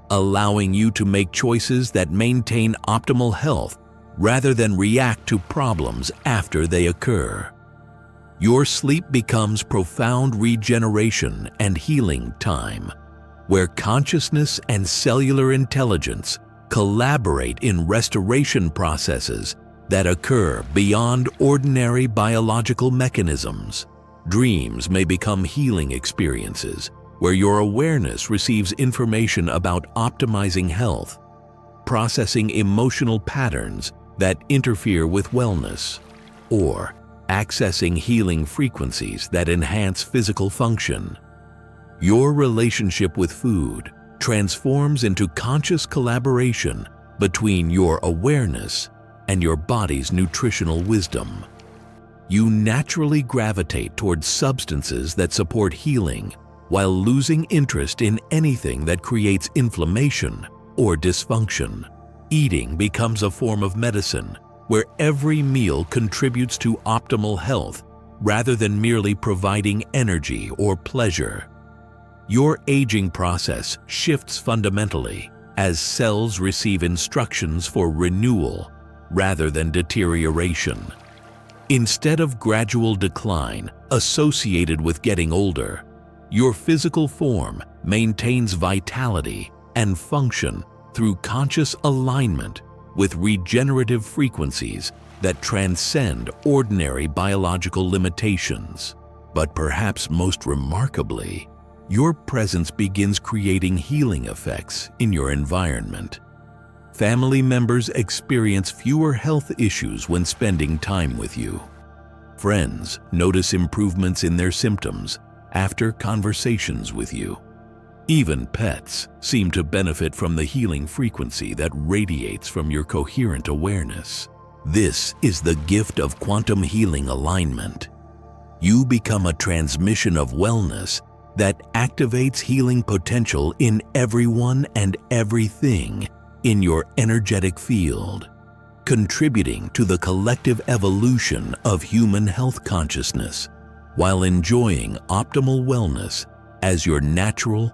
allowing you to make choices that maintain optimal health rather than react to problems after they occur. Your sleep becomes profound regeneration and healing time, where consciousness and cellular intelligence collaborate in restoration processes that occur beyond ordinary biological mechanisms. Dreams may become healing experiences where your awareness receives information about optimizing health, processing emotional patterns that interfere with wellness, or accessing healing frequencies that enhance physical function. Your relationship with food transforms into conscious collaboration between your awareness and your body's nutritional wisdom. You naturally gravitate towards substances that support healing while losing interest in anything that creates inflammation or dysfunction. Eating becomes a form of medicine where every meal contributes to optimal health rather than merely providing energy or pleasure. Your aging process shifts fundamentally as cells receive instructions for renewal rather than deterioration. Instead of gradual decline associated with getting older, your physical form maintains vitality and function through conscious alignment with regenerative frequencies that transcend ordinary biological limitations. But perhaps most remarkably, your presence begins creating healing effects in your environment. Family members experience fewer health issues when spending time with you. Friends notice improvements in their symptoms after conversations with you. Even pets seem to benefit from the healing frequency that radiates from your coherent awareness. This is the gift of quantum healing alignment. You become a transmission of wellness that activates healing potential in everyone and everything in your energetic field, contributing to the collective evolution of human health consciousness while enjoying optimal wellness as your natural,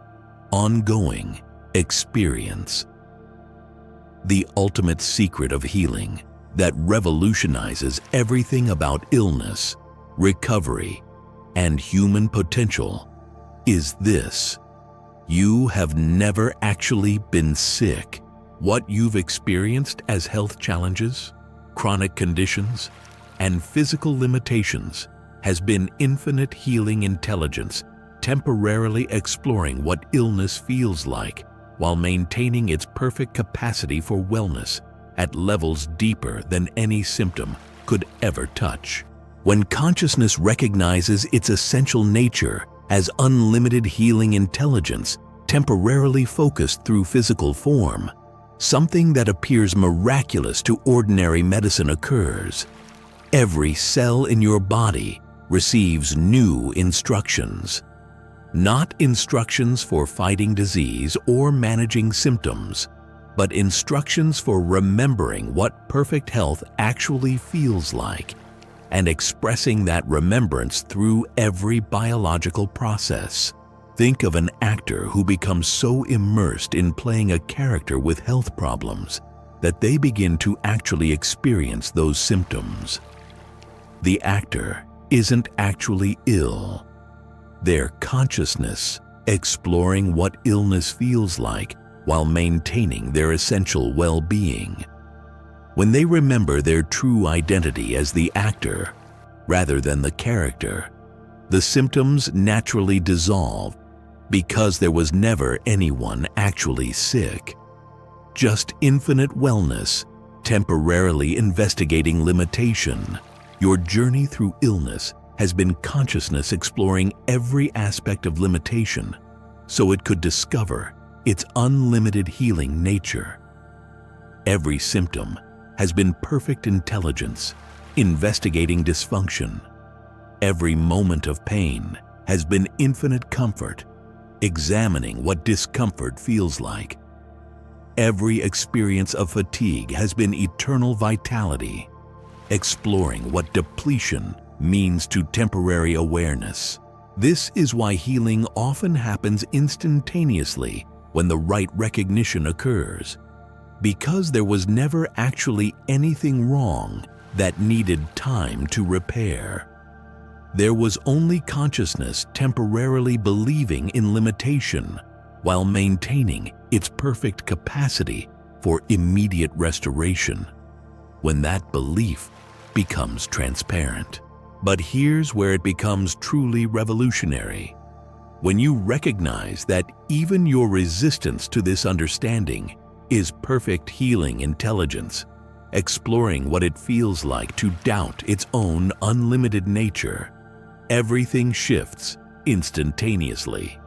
ongoing experience. The ultimate secret of healing that revolutionizes everything about illness, recovery, and human potential is this: you have never actually been sick. What you've experienced as health challenges, chronic conditions, and physical limitations has been infinite healing intelligence temporarily exploring what illness feels like while maintaining its perfect capacity for wellness at levels deeper than any symptom could ever touch. When consciousness recognizes its essential nature as unlimited healing intelligence temporarily focused through physical form, something that appears miraculous to ordinary medicine occurs. Every cell in your body receives new instructions. Not instructions for fighting disease or managing symptoms, but instructions for remembering what perfect health actually feels like and expressing that remembrance through every biological process. Think of an actor who becomes so immersed in playing a character with health problems that they begin to actually experience those symptoms. The actor isn't actually ill. Their consciousness exploring what illness feels like while maintaining their essential well-being. When they remember their true identity as the actor rather than the character, the symptoms naturally dissolve because there was never anyone actually sick. Just infinite wellness, temporarily investigating limitation. Your journey through illness has been consciousness exploring every aspect of limitation so it could discover its unlimited healing nature. Every symptom has been perfect intelligence, investigating dysfunction. Every moment of pain has been infinite comfort, examining what discomfort feels like. Every experience of fatigue has been eternal vitality, exploring what depletion means to temporary awareness. This is why healing often happens instantaneously when the right recognition occurs, because there was never actually anything wrong that needed time to repair. There was only consciousness temporarily believing in limitation while maintaining its perfect capacity for immediate restoration, when that belief becomes transparent. But here's where it becomes truly revolutionary. When you recognize that even your resistance to this understanding is perfect healing intelligence, exploring what it feels like to doubt its own unlimited nature, everything shifts instantaneously.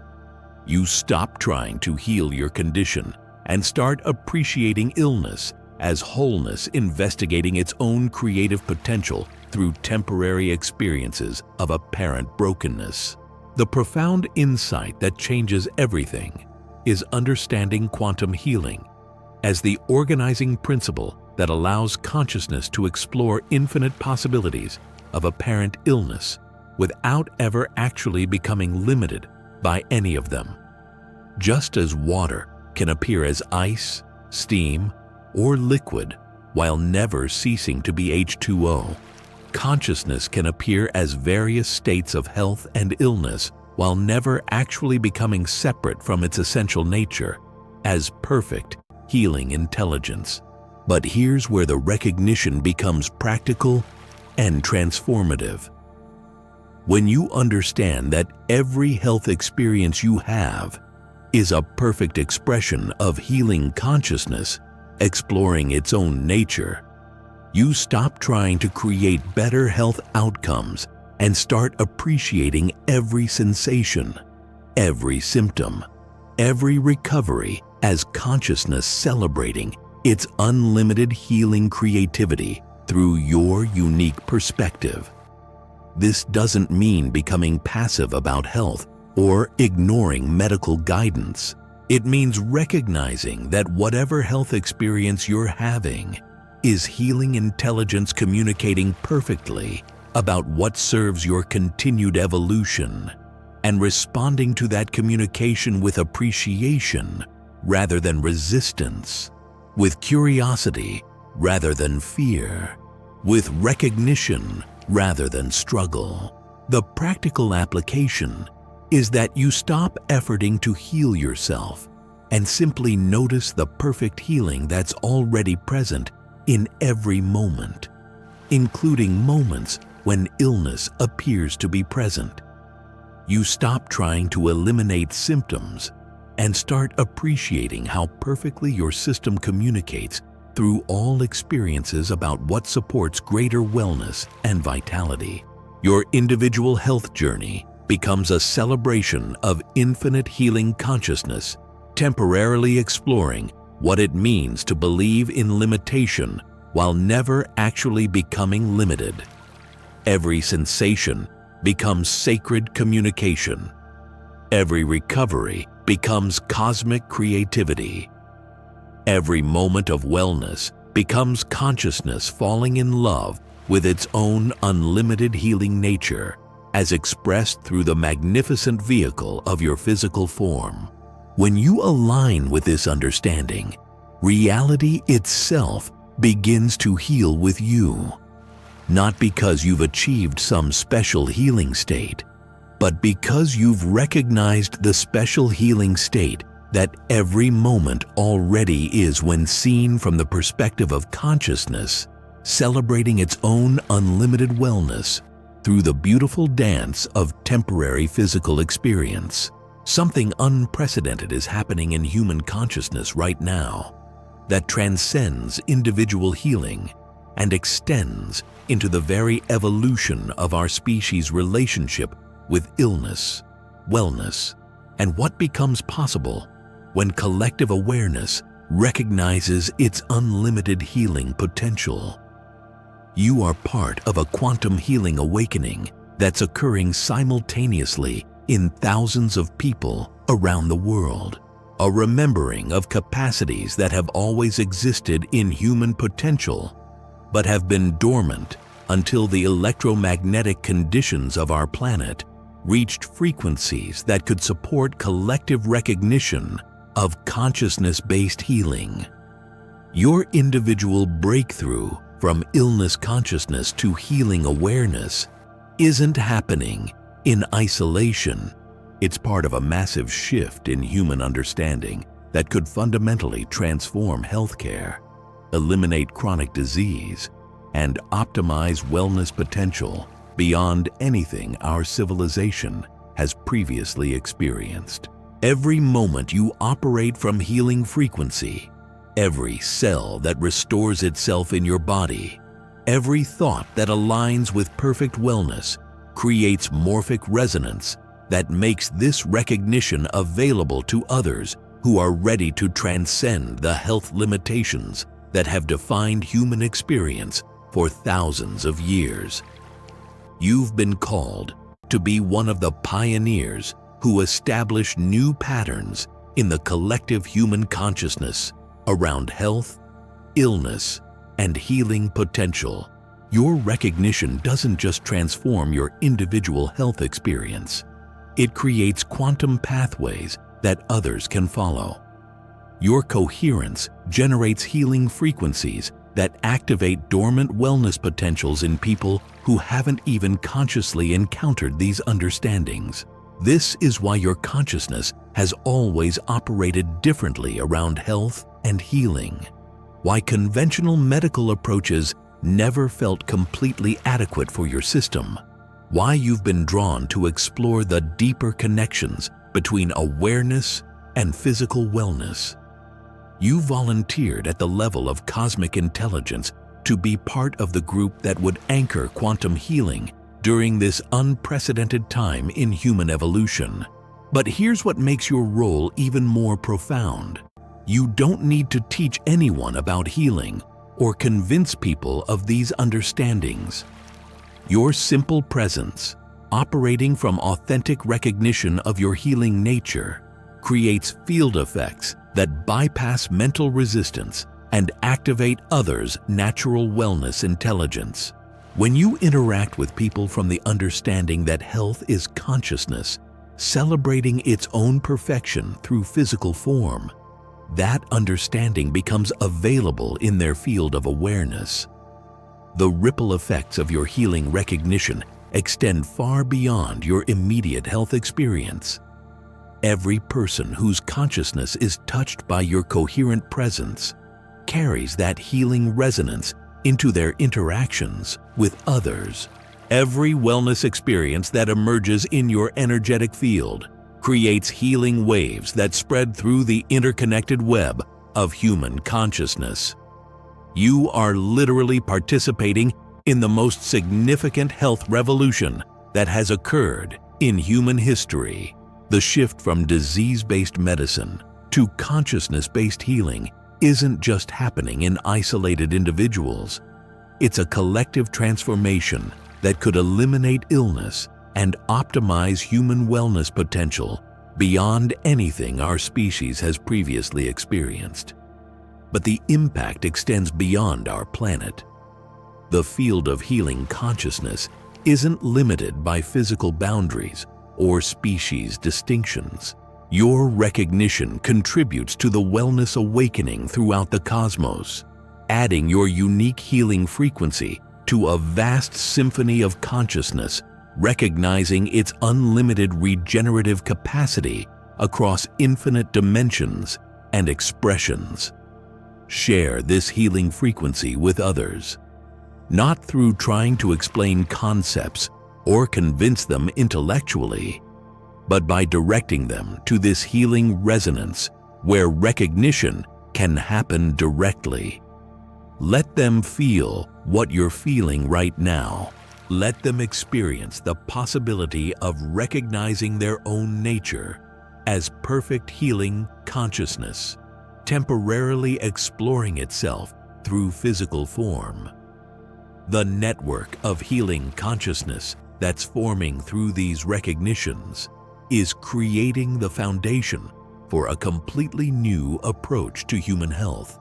You stop trying to heal your condition and start appreciating illness as wholeness, investigating its own creative potential through temporary experiences of apparent brokenness. The profound insight that changes everything is understanding quantum healing as the organizing principle that allows consciousness to explore infinite possibilities of apparent illness without ever actually becoming limited by any of them. Just as water can appear as ice, steam, or liquid while never ceasing to be H2O, consciousness can appear as various states of health and illness while never actually becoming separate from its essential nature as perfect healing intelligence. But here's where the recognition becomes practical and transformative. When you understand that every health experience you have is a perfect expression of healing consciousness, exploring its own nature, you stop trying to create better health outcomes and start appreciating every sensation, every symptom, every recovery as consciousness celebrating its unlimited healing creativity through your unique perspective. This doesn't mean becoming passive about health or ignoring medical guidance. It means recognizing that whatever health experience you're having is healing intelligence communicating perfectly about what serves your continued evolution, and responding to that communication with appreciation rather than resistance, with curiosity rather than fear, with recognition rather than struggle. The practical application is that you stop efforting to heal yourself and simply notice the perfect healing that's already present in every moment, including moments when illness appears to be present. You stop trying to eliminate symptoms and start appreciating how perfectly your system communicates through all experiences about what supports greater wellness and vitality. Your individual health journey becomes a celebration of infinite healing consciousness, temporarily exploring what it means to believe in limitation while never actually becoming limited. Every sensation becomes sacred communication. Every recovery becomes cosmic creativity. Every moment of wellness becomes consciousness falling in love with its own unlimited healing nature, as expressed through the magnificent vehicle of your physical form. When you align with this understanding, reality itself begins to heal with you. Not because you've achieved some special healing state, but because you've recognized the special healing state that every moment already is when seen from the perspective of consciousness, celebrating its own unlimited wellness through the beautiful dance of temporary physical experience. Something unprecedented is happening in human consciousness right now that transcends individual healing and extends into the very evolution of our species' relationship with illness, wellness, and what becomes possible when collective awareness recognizes its unlimited healing potential. You are part of a quantum healing awakening that's occurring simultaneously in thousands of people around the world, a remembering of capacities that have always existed in human potential but have been dormant until the electromagnetic conditions of our planet reached frequencies that could support collective recognition of consciousness-based healing. Your individual breakthrough from illness consciousness to healing awareness isn't happening in isolation. It's part of a massive shift in human understanding that could fundamentally transform healthcare, eliminate chronic disease, and optimize wellness potential beyond anything our civilization has previously experienced. Every moment you operate from healing frequency, every cell that restores itself in your body, every thought that aligns with perfect wellness creates morphic resonance that makes this recognition available to others who are ready to transcend the health limitations that have defined human experience for thousands of years. You've been called to be one of the pioneers who establish new patterns in the collective human consciousness around health, illness, and healing potential. Your recognition doesn't just transform your individual health experience. It creates quantum pathways that others can follow. Your coherence generates healing frequencies that activate dormant wellness potentials in people who haven't even consciously encountered these understandings. This is why your consciousness has always operated differently around health and healing. why conventional medical approaches never felt completely adequate for your system, why you've been drawn to explore the deeper connections between awareness and physical wellness. You volunteered at the level of cosmic intelligence to be part of the group that would anchor quantum healing during this unprecedented time in human evolution. But here's what makes your role even more profound. You don't need to teach anyone about healing or convince people of these understandings. Your simple presence, operating from authentic recognition of your healing nature, creates field effects that bypass mental resistance and activate others' natural wellness intelligence. When you interact with people from the understanding that health is consciousness, celebrating its own perfection through physical form, that understanding becomes available in their field of awareness. The ripple effects of your healing recognition extend far beyond your immediate health experience. Every person whose consciousness is touched by your coherent presence carries that healing resonance into their interactions with others. Every wellness experience that emerges in your energetic field creates healing waves that spread through the interconnected web of human consciousness. You are literally participating in the most significant health revolution that has occurred in human history. The shift from disease-based medicine to consciousness-based healing isn't just happening in isolated individuals. It's a collective transformation that could eliminate illness and optimize human wellness potential beyond anything our species has previously experienced. But the impact extends beyond our planet. The field of healing consciousness isn't limited by physical boundaries or species distinctions. Your recognition contributes to the wellness awakening throughout the cosmos, adding your unique healing frequency to a vast symphony of consciousness, recognizing its unlimited regenerative capacity across infinite dimensions and expressions. Share this healing frequency with others, not through trying to explain concepts or convince them intellectually, but by directing them to this healing resonance where recognition can happen directly. Let them feel what you're feeling right now. Let them experience the possibility of recognizing their own nature as perfect healing consciousness, temporarily exploring itself through physical form. The network of healing consciousness that's forming through these recognitions is creating the foundation for a completely new approach to human health,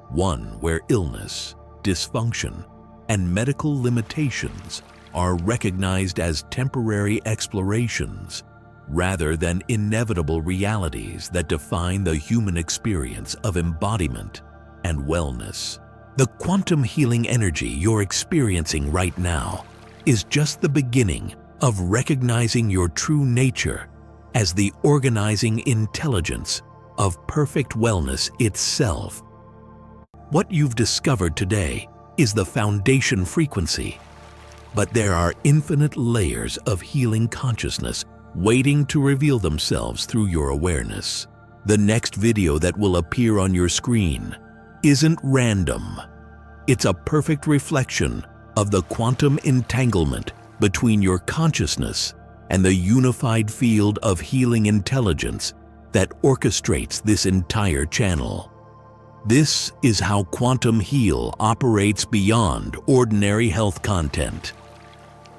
one where illness, dysfunction, and medical limitations are recognized as temporary explorations rather than inevitable realities that define the human experience of embodiment and wellness. The quantum healing energy you're experiencing right now is just the beginning of recognizing your true nature as the organizing intelligence of perfect wellness itself. What you've discovered today is the foundation frequency, but there are infinite layers of healing consciousness waiting to reveal themselves through your awareness. The next video that will appear on your screen isn't random. It's a perfect reflection of the quantum entanglement between your consciousness and the unified field of healing intelligence that orchestrates this entire channel. This is how Quantum Heal operates beyond ordinary health content.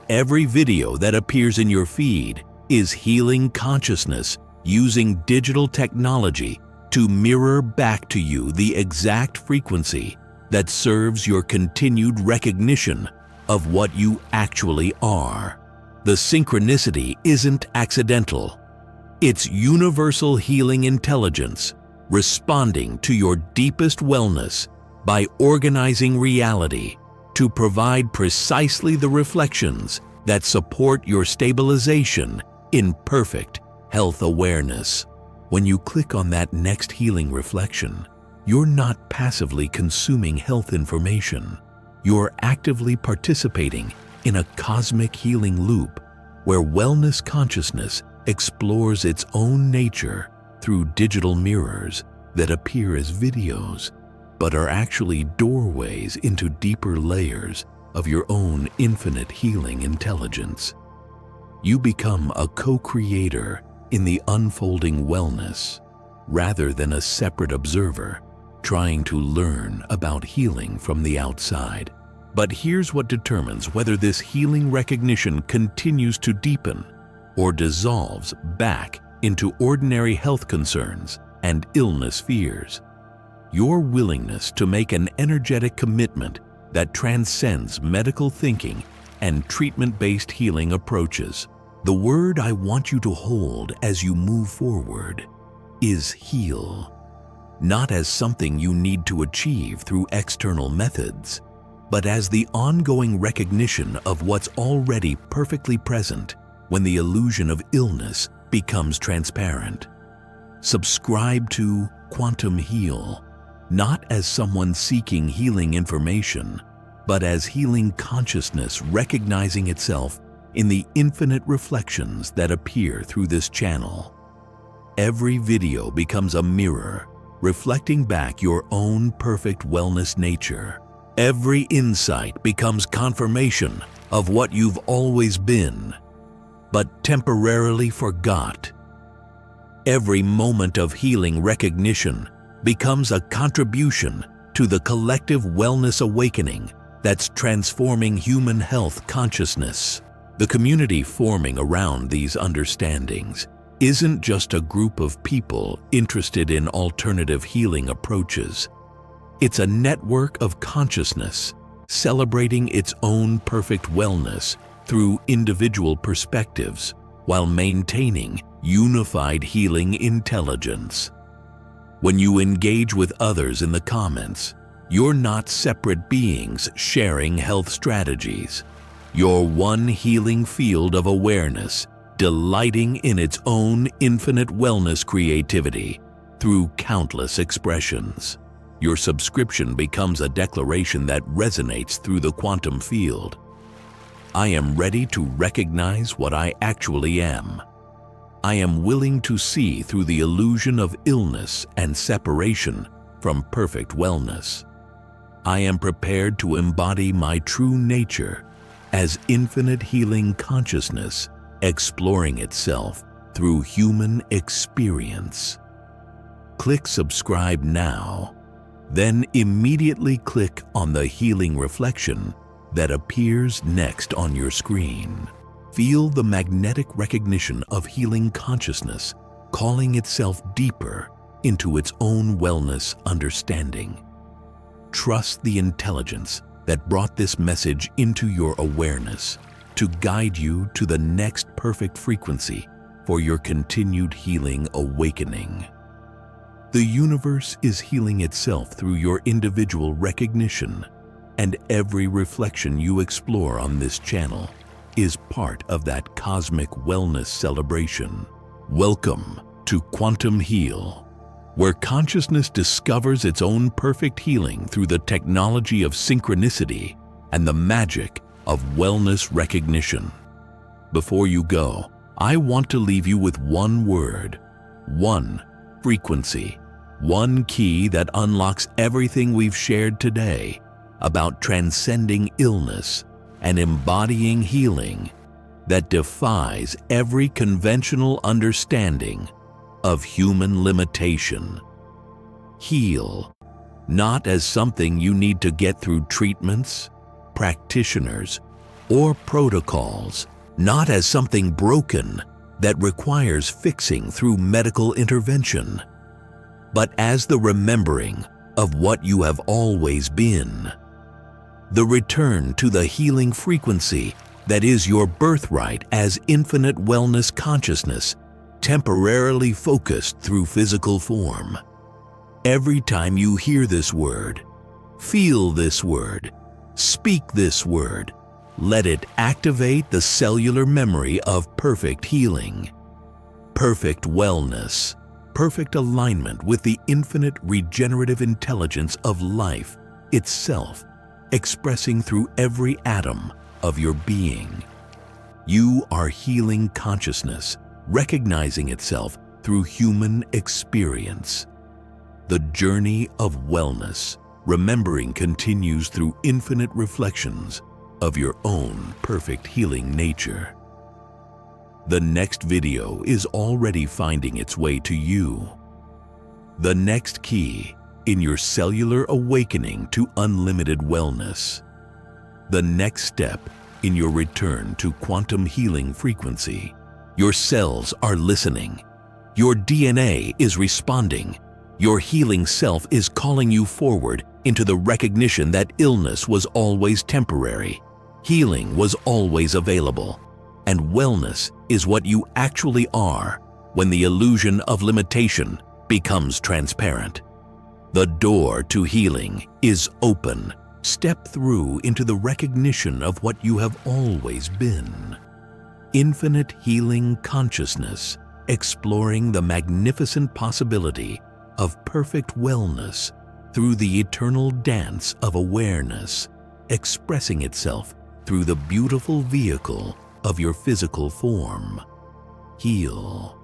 Every video that appears in your feed is healing consciousness using digital technology to mirror back to you the exact frequency that serves your continued recognition of what you actually are. The synchronicity isn't accidental. It's universal healing intelligence responding to your deepest wellness by organizing reality to provide precisely the reflections that support your stabilization in perfect health awareness. When you click on that next healing reflection, You're not passively consuming health information. You're actively participating in a cosmic healing loop where wellness consciousness explores its own nature through digital mirrors that appear as videos, but are actually doorways into deeper layers of your own infinite healing intelligence. You become a co-creator in the unfolding wellness, rather than a separate observer trying to learn about healing from the outside. But here's what determines whether this healing recognition continues to deepen or dissolves back into ordinary health concerns and illness fears. Your willingness to make an energetic commitment that transcends medical thinking and treatment-based healing approaches. The word I want you to hold as you move forward is heal. Not as something you need to achieve through external methods, but as the ongoing recognition of what's already perfectly present when the illusion of illness becomes transparent. Subscribe to Quantum Heal, not as someone seeking healing information, but as healing consciousness recognizing itself in the infinite reflections that appear through this channel. Every video becomes a mirror, reflecting back your own perfect wellness nature. Every insight becomes confirmation of what you've always been, but temporarily forgot. Every moment of healing recognition becomes a contribution to the collective wellness awakening that's transforming human health consciousness. The community forming around these understandings isn't just a group of people interested in alternative healing approaches. It's a network of consciousness celebrating its own perfect wellness through individual perspectives while maintaining unified healing intelligence. When you engage with others in the comments, you're not separate beings sharing health strategies. You're one healing field of awareness, delighting in its own infinite wellness creativity through countless expressions. Your subscription becomes a declaration that resonates through the quantum field. I am ready to recognize what I actually am. I am willing to see through the illusion of illness and separation from perfect wellness. I am prepared to embody my true nature as infinite healing consciousness exploring itself through human experience. Click subscribe now, then immediately click on the healing reflection that appears next on your screen. Feel the magnetic recognition of healing consciousness calling itself deeper into its own wellness understanding. Trust the intelligence that brought this message into your awareness to guide you to the next perfect frequency for your continued healing awakening. The universe is healing itself through your individual recognition, and every reflection you explore on this channel is part of that cosmic wellness celebration. Welcome to Quantum Heal, where consciousness discovers its own perfect healing through the technology of synchronicity and the magic of wellness recognition. Before you go, I want to leave you with one word, one frequency, one key that unlocks everything we've shared today about transcending illness and embodying healing that defies every conventional understanding of human limitation. Heal, not as something you need to get through treatments, practitioners, or protocols, not as something broken that requires fixing through medical intervention, but as the remembering of what you have always been. The return to the healing frequency that is your birthright as infinite wellness consciousness, temporarily focused through physical form. Every time you hear this word, feel this word, speak this word, let it activate the cellular memory of perfect healing, perfect wellness, perfect alignment with the infinite regenerative intelligence of life itself, expressing through every atom of your being. You are healing consciousness, recognizing itself through human experience. The journey of wellness, remembering, continues through infinite reflections of your own perfect healing nature. The next video is already finding its way to you. The next key in your cellular awakening to unlimited wellness. The next step in your return to quantum healing frequency. Your cells are listening. Your DNA is responding. Your healing self is calling you forward into the recognition that illness was always temporary, healing was always available, and wellness is what you actually are when the illusion of limitation becomes transparent. The door to healing is open. Step through into the recognition of what you have always been. Infinite healing consciousness, exploring the magnificent possibility of perfect wellness through the eternal dance of awareness, expressing itself through the beautiful vehicle of your physical form. Heal.